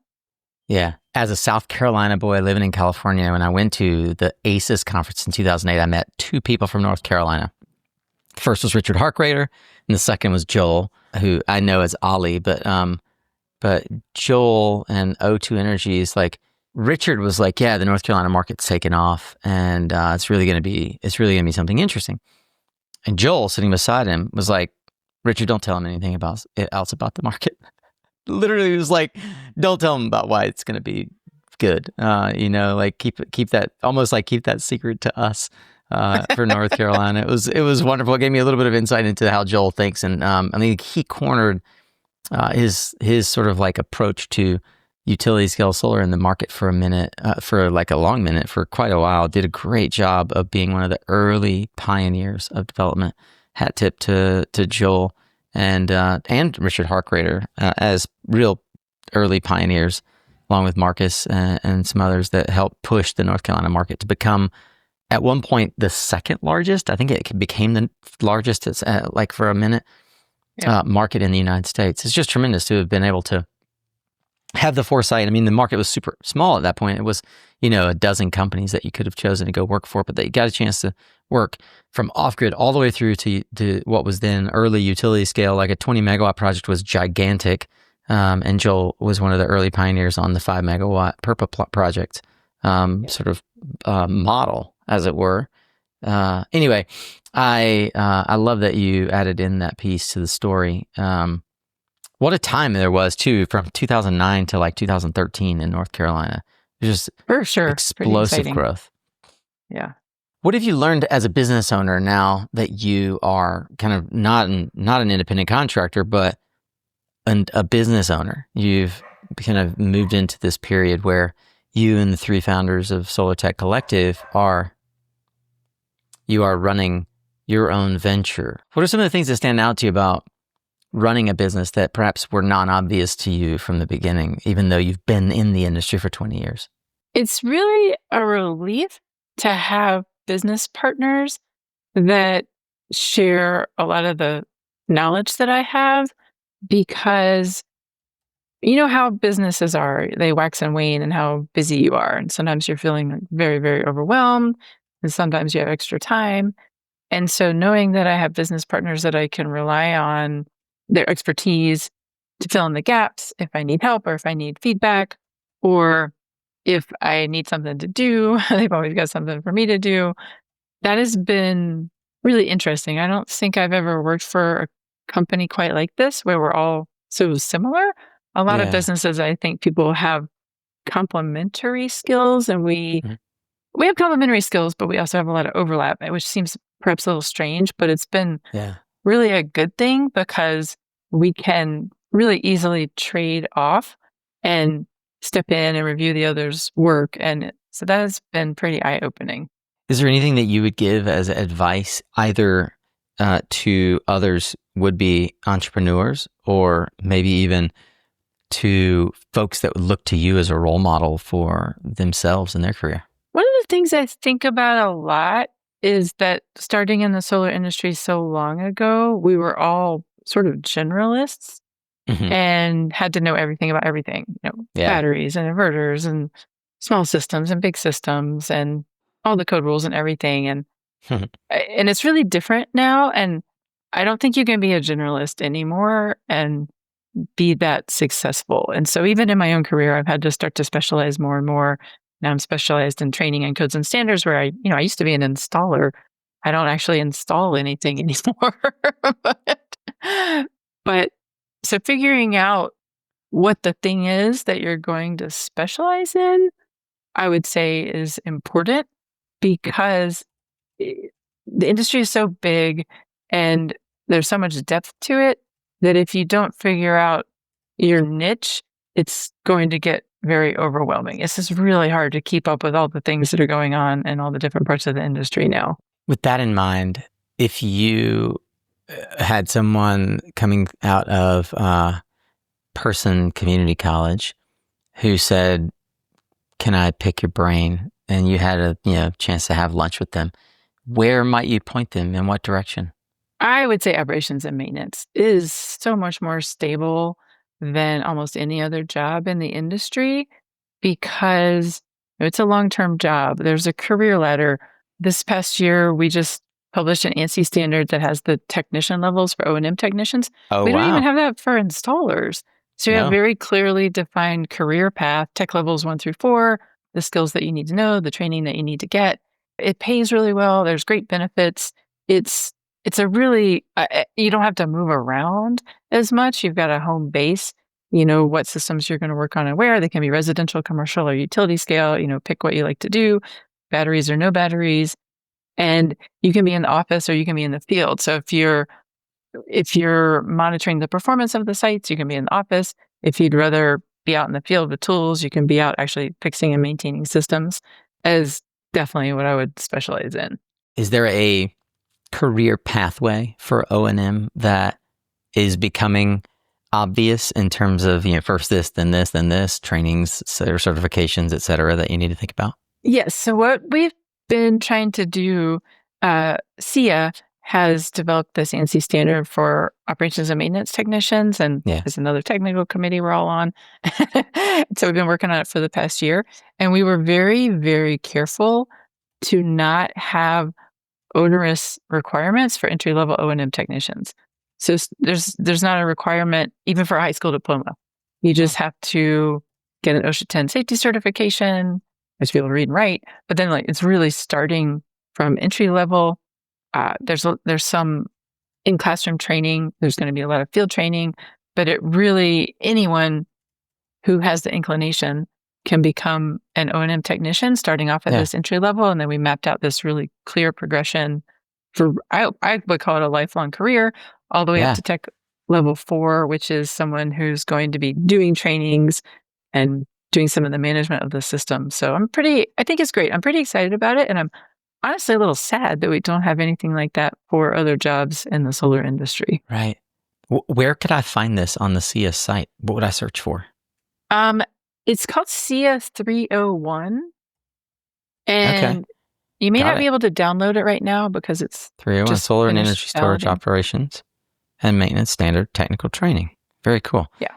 Speaker 2: Yeah. As a South Carolina boy living in California, when I went to the ACES conference in 2008, I met 2 people from North Carolina. First was Richard Harkrader, and the second was Joel, who I know as Ollie, but Joel and O2 Energies, like Richard was like, yeah, the North Carolina market's taken off, and it's really going to be something interesting. And Joel, sitting beside him, was like, Richard, don't tell him anything else about the market. Literally, was like, don't tell him about why it's going to be good. Like keep that secret to us for North Carolina. It was wonderful. It gave me a little bit of insight into how Joel thinks, and he cornered his sort of like approach to utility scale solar in the market for a minute, for like a long minute, for quite a while. Did a great job of being one of the early pioneers of development. Hat tip to Joel and Richard Harkrader as real early pioneers, along with Marcus and some others that helped push the North Carolina market to become, at one point, the second largest. I think it became the largest, like for a minute, market in the United States. It's just tremendous to have been able to have the foresight. I mean, the market was super small at that point. It was, a dozen companies that you could have chosen to go work for, but they got a chance to work from off-grid all the way through to what was then early utility scale. Like a 20 megawatt project was gigantic. And Joel was one of the early pioneers on the 5 megawatt Purpa project, sort of model, as it were. Anyway, I love that you added in that piece to the story. What a time there was too, from 2009 to like 2013 in North Carolina. It was just
Speaker 1: for sure
Speaker 2: explosive growth.
Speaker 1: Yeah.
Speaker 2: What have you learned as a business owner now that you are kind of not an independent contractor, but a business owner? You've kind of moved into this period where you and the three founders of Solar Tech Collective are running your own venture. What are some of the things that stand out to you about running a business that perhaps were non-obvious to you from the beginning, even though you've been in the industry for 20 years?
Speaker 1: It's really a relief to have business partners that share a lot of the knowledge that I have, because you know how businesses are, they wax and wane and how busy you are. And sometimes you're feeling very, very overwhelmed, and sometimes you have extra time. And so knowing that I have business partners that I can rely on their expertise to fill in the gaps if I need help or if I need feedback, or if I need something to do, they've always got something for me to do. That has been really interesting. I don't think I've ever worked for a company quite like this, where we're all so similar. A lot of businesses, I think people have complementary skills, and we have complementary skills, but we also have a lot of overlap, which seems perhaps a little strange, but it's been really a good thing, because we can really easily trade off and step in and review the other's work. And so that has been pretty eye-opening.
Speaker 2: Is there anything that you would give as advice either to others would-be entrepreneurs, or maybe even to folks that would look to you as a role model for themselves in their career?
Speaker 1: One of the things I think about a lot is that starting in the solar industry so long ago, we were all sort of generalists and had to know everything about everything, batteries and inverters and small systems and big systems and all the code rules and everything. And it's really different now. And I don't think you can be a generalist anymore and be that successful. And so even in my own career, I've had to start to specialize more and more. Now I'm specialized in training and codes and standards, where I used to be an installer. I don't actually install anything anymore. but so figuring out what the thing is that you're going to specialize in, I would say is important, because the industry is so big and there's so much depth to it that if you don't figure out your niche, it's going to get very overwhelming. It's just really hard to keep up with all the things that are going on in all the different parts of the industry now.
Speaker 2: With that in mind, if you had someone coming out of Person Community College who said, "Can I pick your brain?" and you had a chance to have lunch with them, where might you point them? In what direction?
Speaker 1: I would say operations and maintenance is so much more stable than almost any other job in the industry, because it's a long-term job. There's a career ladder. This past year, we just published an ANSI standard that has the technician levels for O&M technicians.
Speaker 2: Oh,
Speaker 1: we don't
Speaker 2: wow.
Speaker 1: even have that for installers. So you have
Speaker 2: No.
Speaker 1: very clearly defined career path, tech levels 1 through 4, the skills that you need to know, the training that you need to get. It pays really well. There's great benefits. It's a really you don't have to move around as much. You've got a home base. You know what systems you're going to work on and where. They can be residential, commercial, or utility scale. Pick what you like to do, batteries or no batteries. And you can be in the office or you can be in the field. So if you're monitoring the performance of the sites, you can be in the office. If you'd rather be out in the field with tools, you can be out actually fixing and maintaining systems, as definitely what I would specialize in.
Speaker 2: Is there a career pathway for O&M that is becoming obvious in terms of, first this, then this, trainings, or certifications, et cetera, that you need to think about?
Speaker 1: Yes. So what we've been trying to do, SIA has developed this ANSI standard for operations and maintenance technicians, and there's another technical committee we're all on. So we've been working on it for the past year, and we were very, very careful to not have onerous requirements for entry-level O&M technicians. So there's not a requirement even for a high school diploma. You just have to get an OSHA 10 safety certification. You have to be able to read and write, but then it's really starting from entry level. There's some in classroom training. There's going to be a lot of field training, but anyone who has the inclination can become an O&M technician starting off at this entry level. And then we mapped out this really clear progression for, I would call it a lifelong career, all the way up to tech level 4, which is someone who's going to be doing trainings and doing some of the management of the system. So I think it's great. I'm pretty excited about it. And I'm honestly a little sad that we don't have anything like that for other jobs in the solar industry.
Speaker 2: Right. Where could I find this on the SIA site? What would I search for?
Speaker 1: It's called SIA 301. And you may not be able to download it right now because it's
Speaker 2: 301 Solar and Energy Storage Operations and Maintenance Standard Technical Training. Very cool.
Speaker 1: Yeah.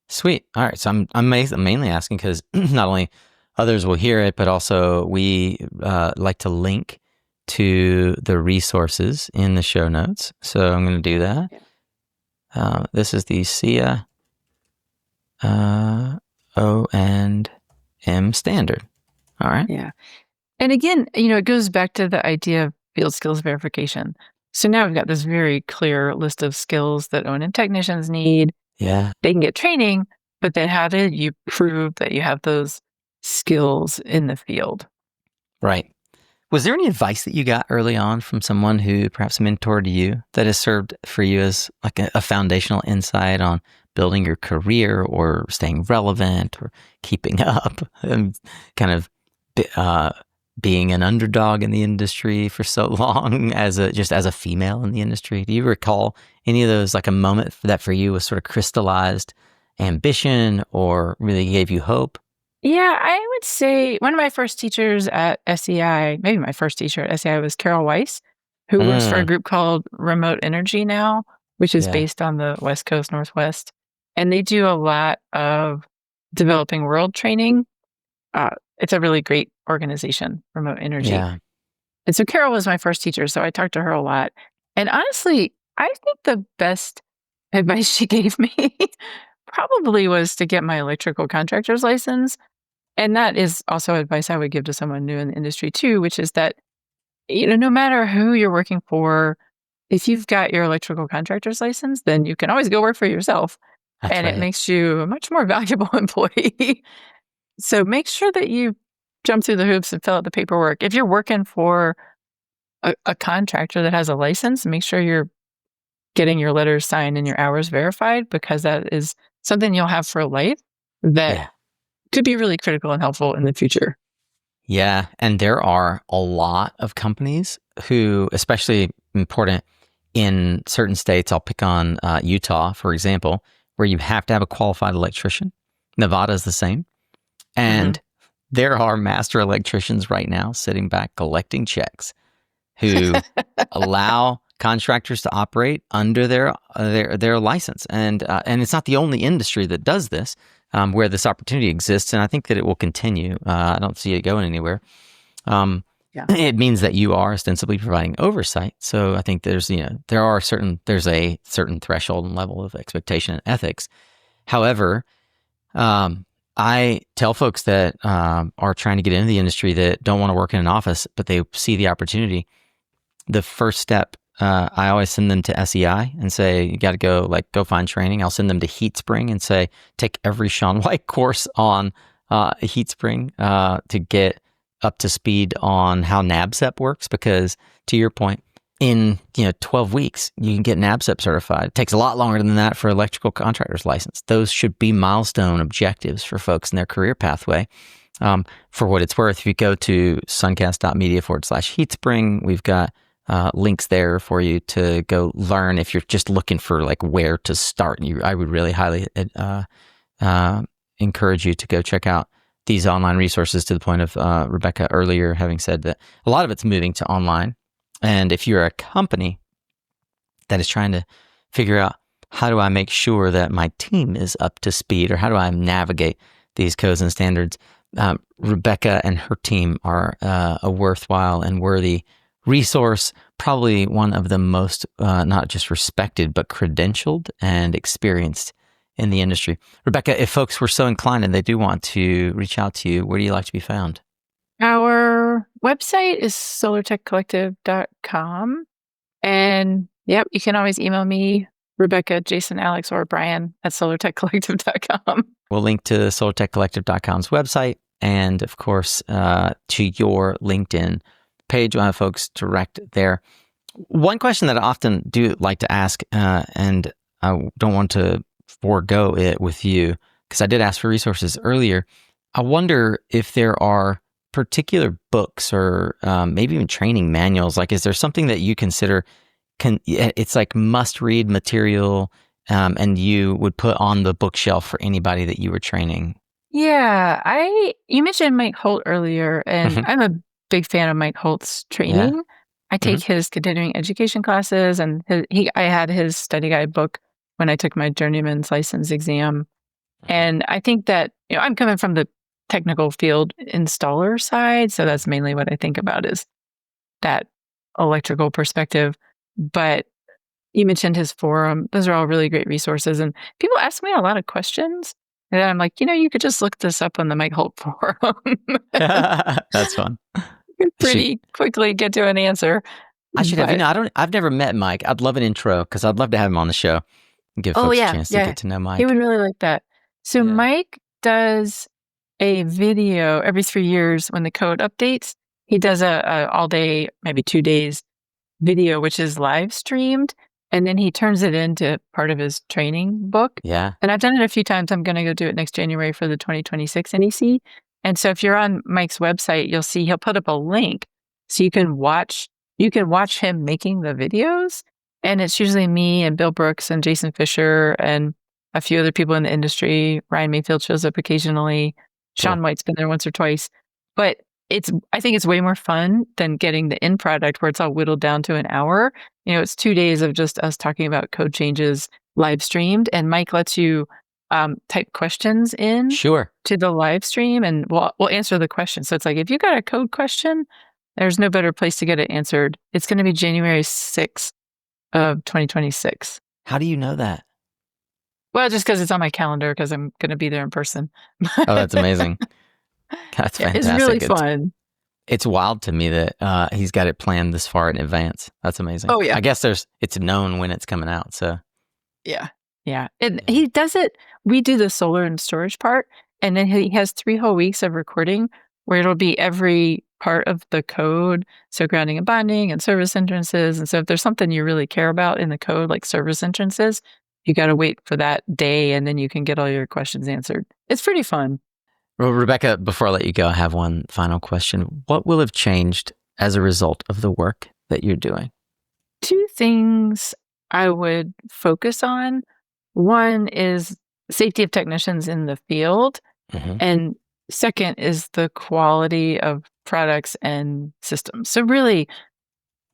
Speaker 2: Sweet. All right. So I'm mainly asking because not only others will hear it, but also we like to link to the resources in the show notes. So I'm going to do that. Yeah. This is the SIA O&M standard. All right.
Speaker 1: Yeah. And again, it goes back to the idea of field skills verification. So now we've got this very clear list of skills that O&M technicians need.
Speaker 2: Yeah.
Speaker 1: They can get training, but then how did you prove that you have those skills in the field?
Speaker 2: Right. Was there any advice that you got early on from someone who perhaps mentored you that has served for you as like a foundational insight on building your career or staying relevant or keeping up and kind of being an underdog in the industry for so long as a female in the industry? Do you recall any of those, like a moment that for you was sort of crystallized ambition or really gave you hope?
Speaker 1: Yeah, I would say one of my first teachers at SEI, maybe my first teacher at SEI, was Carol Weiss, who works for a group called Remote Energy now, which is based on the West Coast, Northwest. And they do a lot of developing world training. It's a really great organization, Remote Energy.
Speaker 2: Yeah.
Speaker 1: And so Carol was my first teacher, so I talked to her a lot. And honestly, I think the best advice she gave me probably was to get my electrical contractor's license. And that is also advice I would give to someone new in the industry too, which is that, no matter who you're working for, if you've got your electrical contractor's license, then you can always go work for yourself. It makes you a much more valuable employee. So make sure that you jump through the hoops and fill out the paperwork. If you're working for a contractor that has a license, make sure you're getting your letters signed and your hours verified, because that is something you'll have for life that could be really critical and helpful in the future.
Speaker 2: Yeah. And there are a lot of companies who, especially important in certain states, I'll pick on Utah, for example, where you have to have a qualified electrician. Nevada is the same. And there are master electricians right now sitting back collecting checks who allow contractors to operate under their license. And it's not the only industry that does this, where this opportunity exists. And I think that it will continue. I don't see it going anywhere. It means that you are ostensibly providing oversight. So I think there's a certain threshold and level of expectation and ethics. However, I tell folks that are trying to get into the industry that don't want to work in an office, but they see the opportunity. The first step, I always send them to SEI and say, you got to go find training. I'll send them to HeatSpring and say, take every Sean White course on HeatSpring to get up to speed on how NABCEP works. Because to your point, in 12 weeks, you can get NABCEP certified. It takes a lot longer than that for electrical contractor's license. Those should be milestone objectives for folks in their career pathway. For what it's worth, if you go to suncast.media/HeatSpring, we've got links there for you to go learn if you're just looking for like where to start. I would really highly encourage you to go check out these online resources, to the point of Rebekah earlier having said that a lot of it's moving to online. And if you're a company that is trying to figure out, how do I make sure that my team is up to speed, or how do I navigate these codes and standards, Rebekah and her team are a worthwhile and worthy resource, probably one of the most not just respected, but credentialed and experienced in the industry. Rebekah, if folks were so inclined and they do want to reach out to you, where do you like to be found?
Speaker 1: Our website is solartechcollective.com. And yep, you can always email me, Rebekah, Jason, Alex, or Brian at solartechcollective.com.
Speaker 2: We'll link to solartechcollective.com's website, and of course, to your LinkedIn page. We'll have folks direct there. One question that I often do like to ask, and I don't want to forego it with you, because I did ask for resources earlier. I wonder if there are particular books or maybe even training manuals. Like, is there something that you consider it's like must-read material, and you would put on the bookshelf for anybody that you were training?
Speaker 1: Yeah, you mentioned Mike Holt earlier, and I'm a big fan of Mike Holt's training. Yeah. I take his continuing education classes, and I had his study guide book when I took my journeyman's license exam. And I think that, I'm coming from the technical field installer side, so that's mainly what I think about, is that electrical perspective. But you mentioned his forum. Those are all really great resources. And people ask me a lot of questions. And I'm like, you could just look this up on the Mike Holt forum.
Speaker 2: That's fun.
Speaker 1: You pretty quickly get to an answer.
Speaker 2: I should have. I've never met Mike. I'd love an intro, because I'd love to have him on the show and give folks a chance to get to know Mike.
Speaker 1: He would really like that. So Mike does a video every 3 years when the code updates. He does a all day, maybe 2 days video, which is live streamed. And then he turns it into part of his training book.
Speaker 2: Yeah.
Speaker 1: And I've done it a few times. I'm going to go do it next January for the 2026 NEC. And so if you're on Mike's website, you'll see he'll put up a link so you can watch him making the videos. And it's usually me and Bill Brooks and Jason Fisher and a few other people in the industry. Ryan Mayfield shows up occasionally. Sean White's been there once or twice. But I think it's way more fun than getting the end product where it's all whittled down to an hour. It's 2 days of just us talking about code changes live streamed, and Mike lets you type questions in to the live stream, and we'll answer the question. So it's like, if you got a code question, there's no better place to get it answered. It's going to be January 6th of 2026.
Speaker 2: How do you know that?
Speaker 1: Well, just because it's on my calendar, because I'm going to be there in person.
Speaker 2: Oh, that's amazing. That's fantastic.
Speaker 1: It's really fun.
Speaker 2: It's wild to me that he's got it planned this far in advance. That's amazing.
Speaker 1: Oh, yeah.
Speaker 2: I guess it's known when it's coming out. So
Speaker 1: yeah. And he does it. We do the solar and storage part, and then he has 3 whole weeks of recording where it'll be every part of the code. So grounding and bonding and service entrances. And so if there's something you really care about in the code, like service entrances, you got to wait for that day, and then you can get all your questions answered. It's pretty fun.
Speaker 2: Well, Rebekah, before I let you go, I have one final question. What will have changed as a result of the work that you're doing?
Speaker 1: 2 things I would focus on. One is safety of technicians in the field. And second is the quality of products and systems. So really,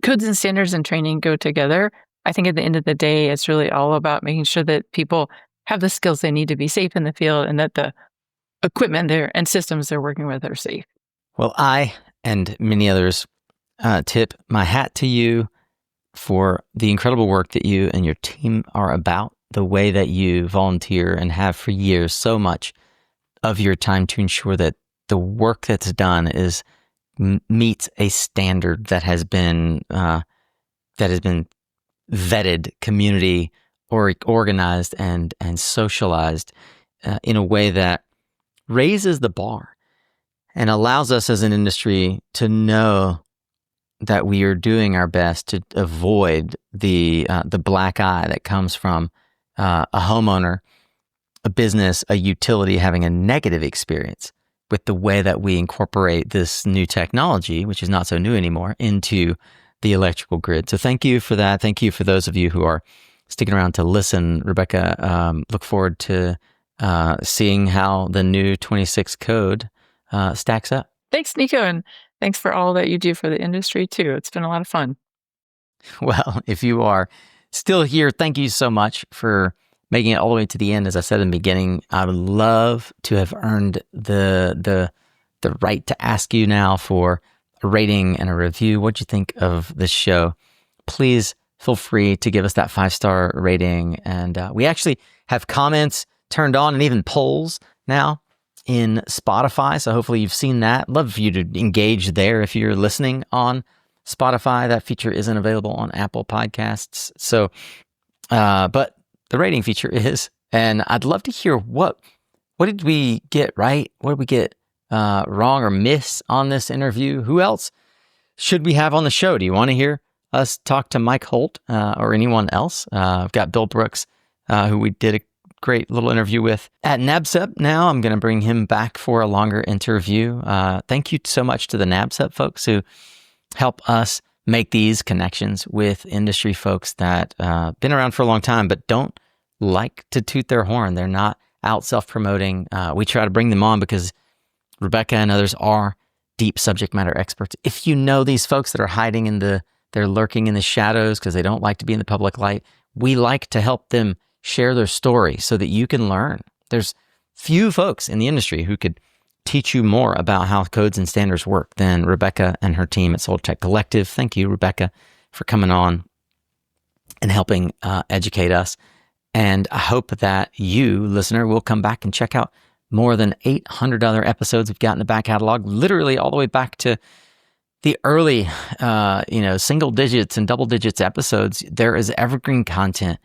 Speaker 1: codes and standards and training go together. I think at the end of the day, it's really all about making sure that people have the skills they need to be safe in the field, and that the equipment there and systems they're working with are safe.
Speaker 2: Well, I and many others tip my hat to you for the incredible work that you and your team are about, the way that you volunteer and have for years so much of your time to ensure that the work that's done is meets a standard that has been vetted, community or organized and socialized in a way that raises the bar and allows us as an industry to know that we are doing our best to avoid the black eye that comes from a homeowner, a business, a utility having a negative experience with the way that we incorporate this new technology, which is not so new anymore, into the electrical grid. So thank you for that. Thank you for those of you who are sticking around to listen. Rebekah, look forward to seeing how the new 26 code stacks up.
Speaker 1: Thanks, Nico, and thanks for all that you do for the industry too. It's been a lot of fun.
Speaker 2: Well, if you are still here, thank you so much for making it all the way to the end. As I said in the beginning, I would love to have earned the right to ask you now for a rating and a review. What'd you think of this show? Please feel free to give us that 5-star rating. And we actually have comments turned on and even polls now in Spotify. So hopefully you've seen that. Love for you to engage there if you're listening on Spotify. That feature isn't available on Apple Podcasts. So, but the rating feature is, and I'd love to hear what did we get right? What did we get wrong or miss on this interview? Who else should we have on the show? Do you want to hear us talk to Mike Holt or anyone else? I've got Bill Brooks, who we did a great little interview with at NABCEP. Now I'm going to bring him back for a longer interview. Thank you so much to the NABCEP folks who help us make these connections with industry folks that been around for a long time, but don't like to toot their horn. They're not out self-promoting. We try to bring them on because Rebekah and others are deep subject matter experts. If you know these folks that are hiding they're lurking in the shadows because they don't like to be in the public light, we like to help them share their story so that you can learn. There's few folks in the industry who could teach you more about how codes and standards work than Rebekah and her team at Solar Tech Collective. Thank you, Rebekah, for coming on and helping educate us. And I hope that you, listener, will come back and check out more than 800 other episodes we've got in the back catalog, literally all the way back to the early, single digits and double digits episodes. There is evergreen content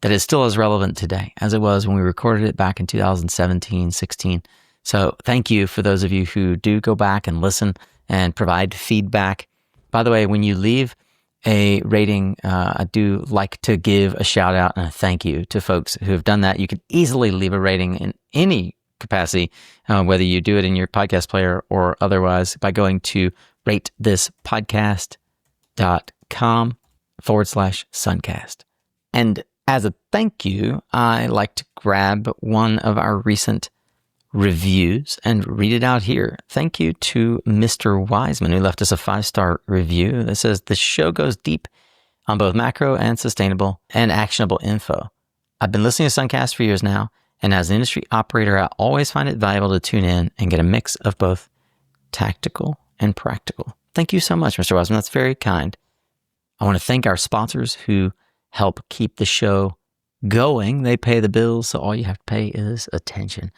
Speaker 2: that is still as relevant today as it was when we recorded it back in 2017, 16. So thank you for those of you who do go back and listen and provide feedback. By the way, when you leave a rating, I do like to give a shout out and a thank you to folks who have done that. You can easily leave a rating in any capacity, whether you do it in your podcast player or otherwise, by going to ratethispodcast.com/SunCast. And as a thank you, I like to grab one of our recent reviews and read it out here. Thank you to Mr. Wiseman, who left us a 5-star review that says, "The show goes deep on both macro and sustainable and actionable info. I've been listening to SunCast for years now, and as an industry operator, I always find it valuable to tune in and get a mix of both tactical and practical." Thank you so much, Mr. Wiseman. That's very kind. I want to thank our sponsors who help keep the show going. They pay the bills, so all you have to pay is attention.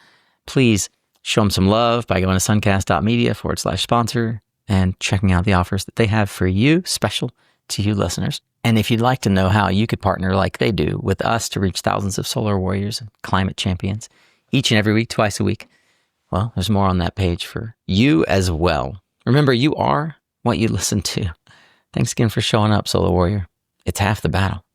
Speaker 2: Please show them some love by going to suncast.media/sponsor and checking out the offers that they have for you, special to you listeners. And if you'd like to know how you could partner like they do with us to reach thousands of solar warriors and climate champions each and every week, twice a week, well, there's more on that page for you as well. Remember, you are what you listen to. Thanks again for showing up, Solar Warrior. It's half the battle.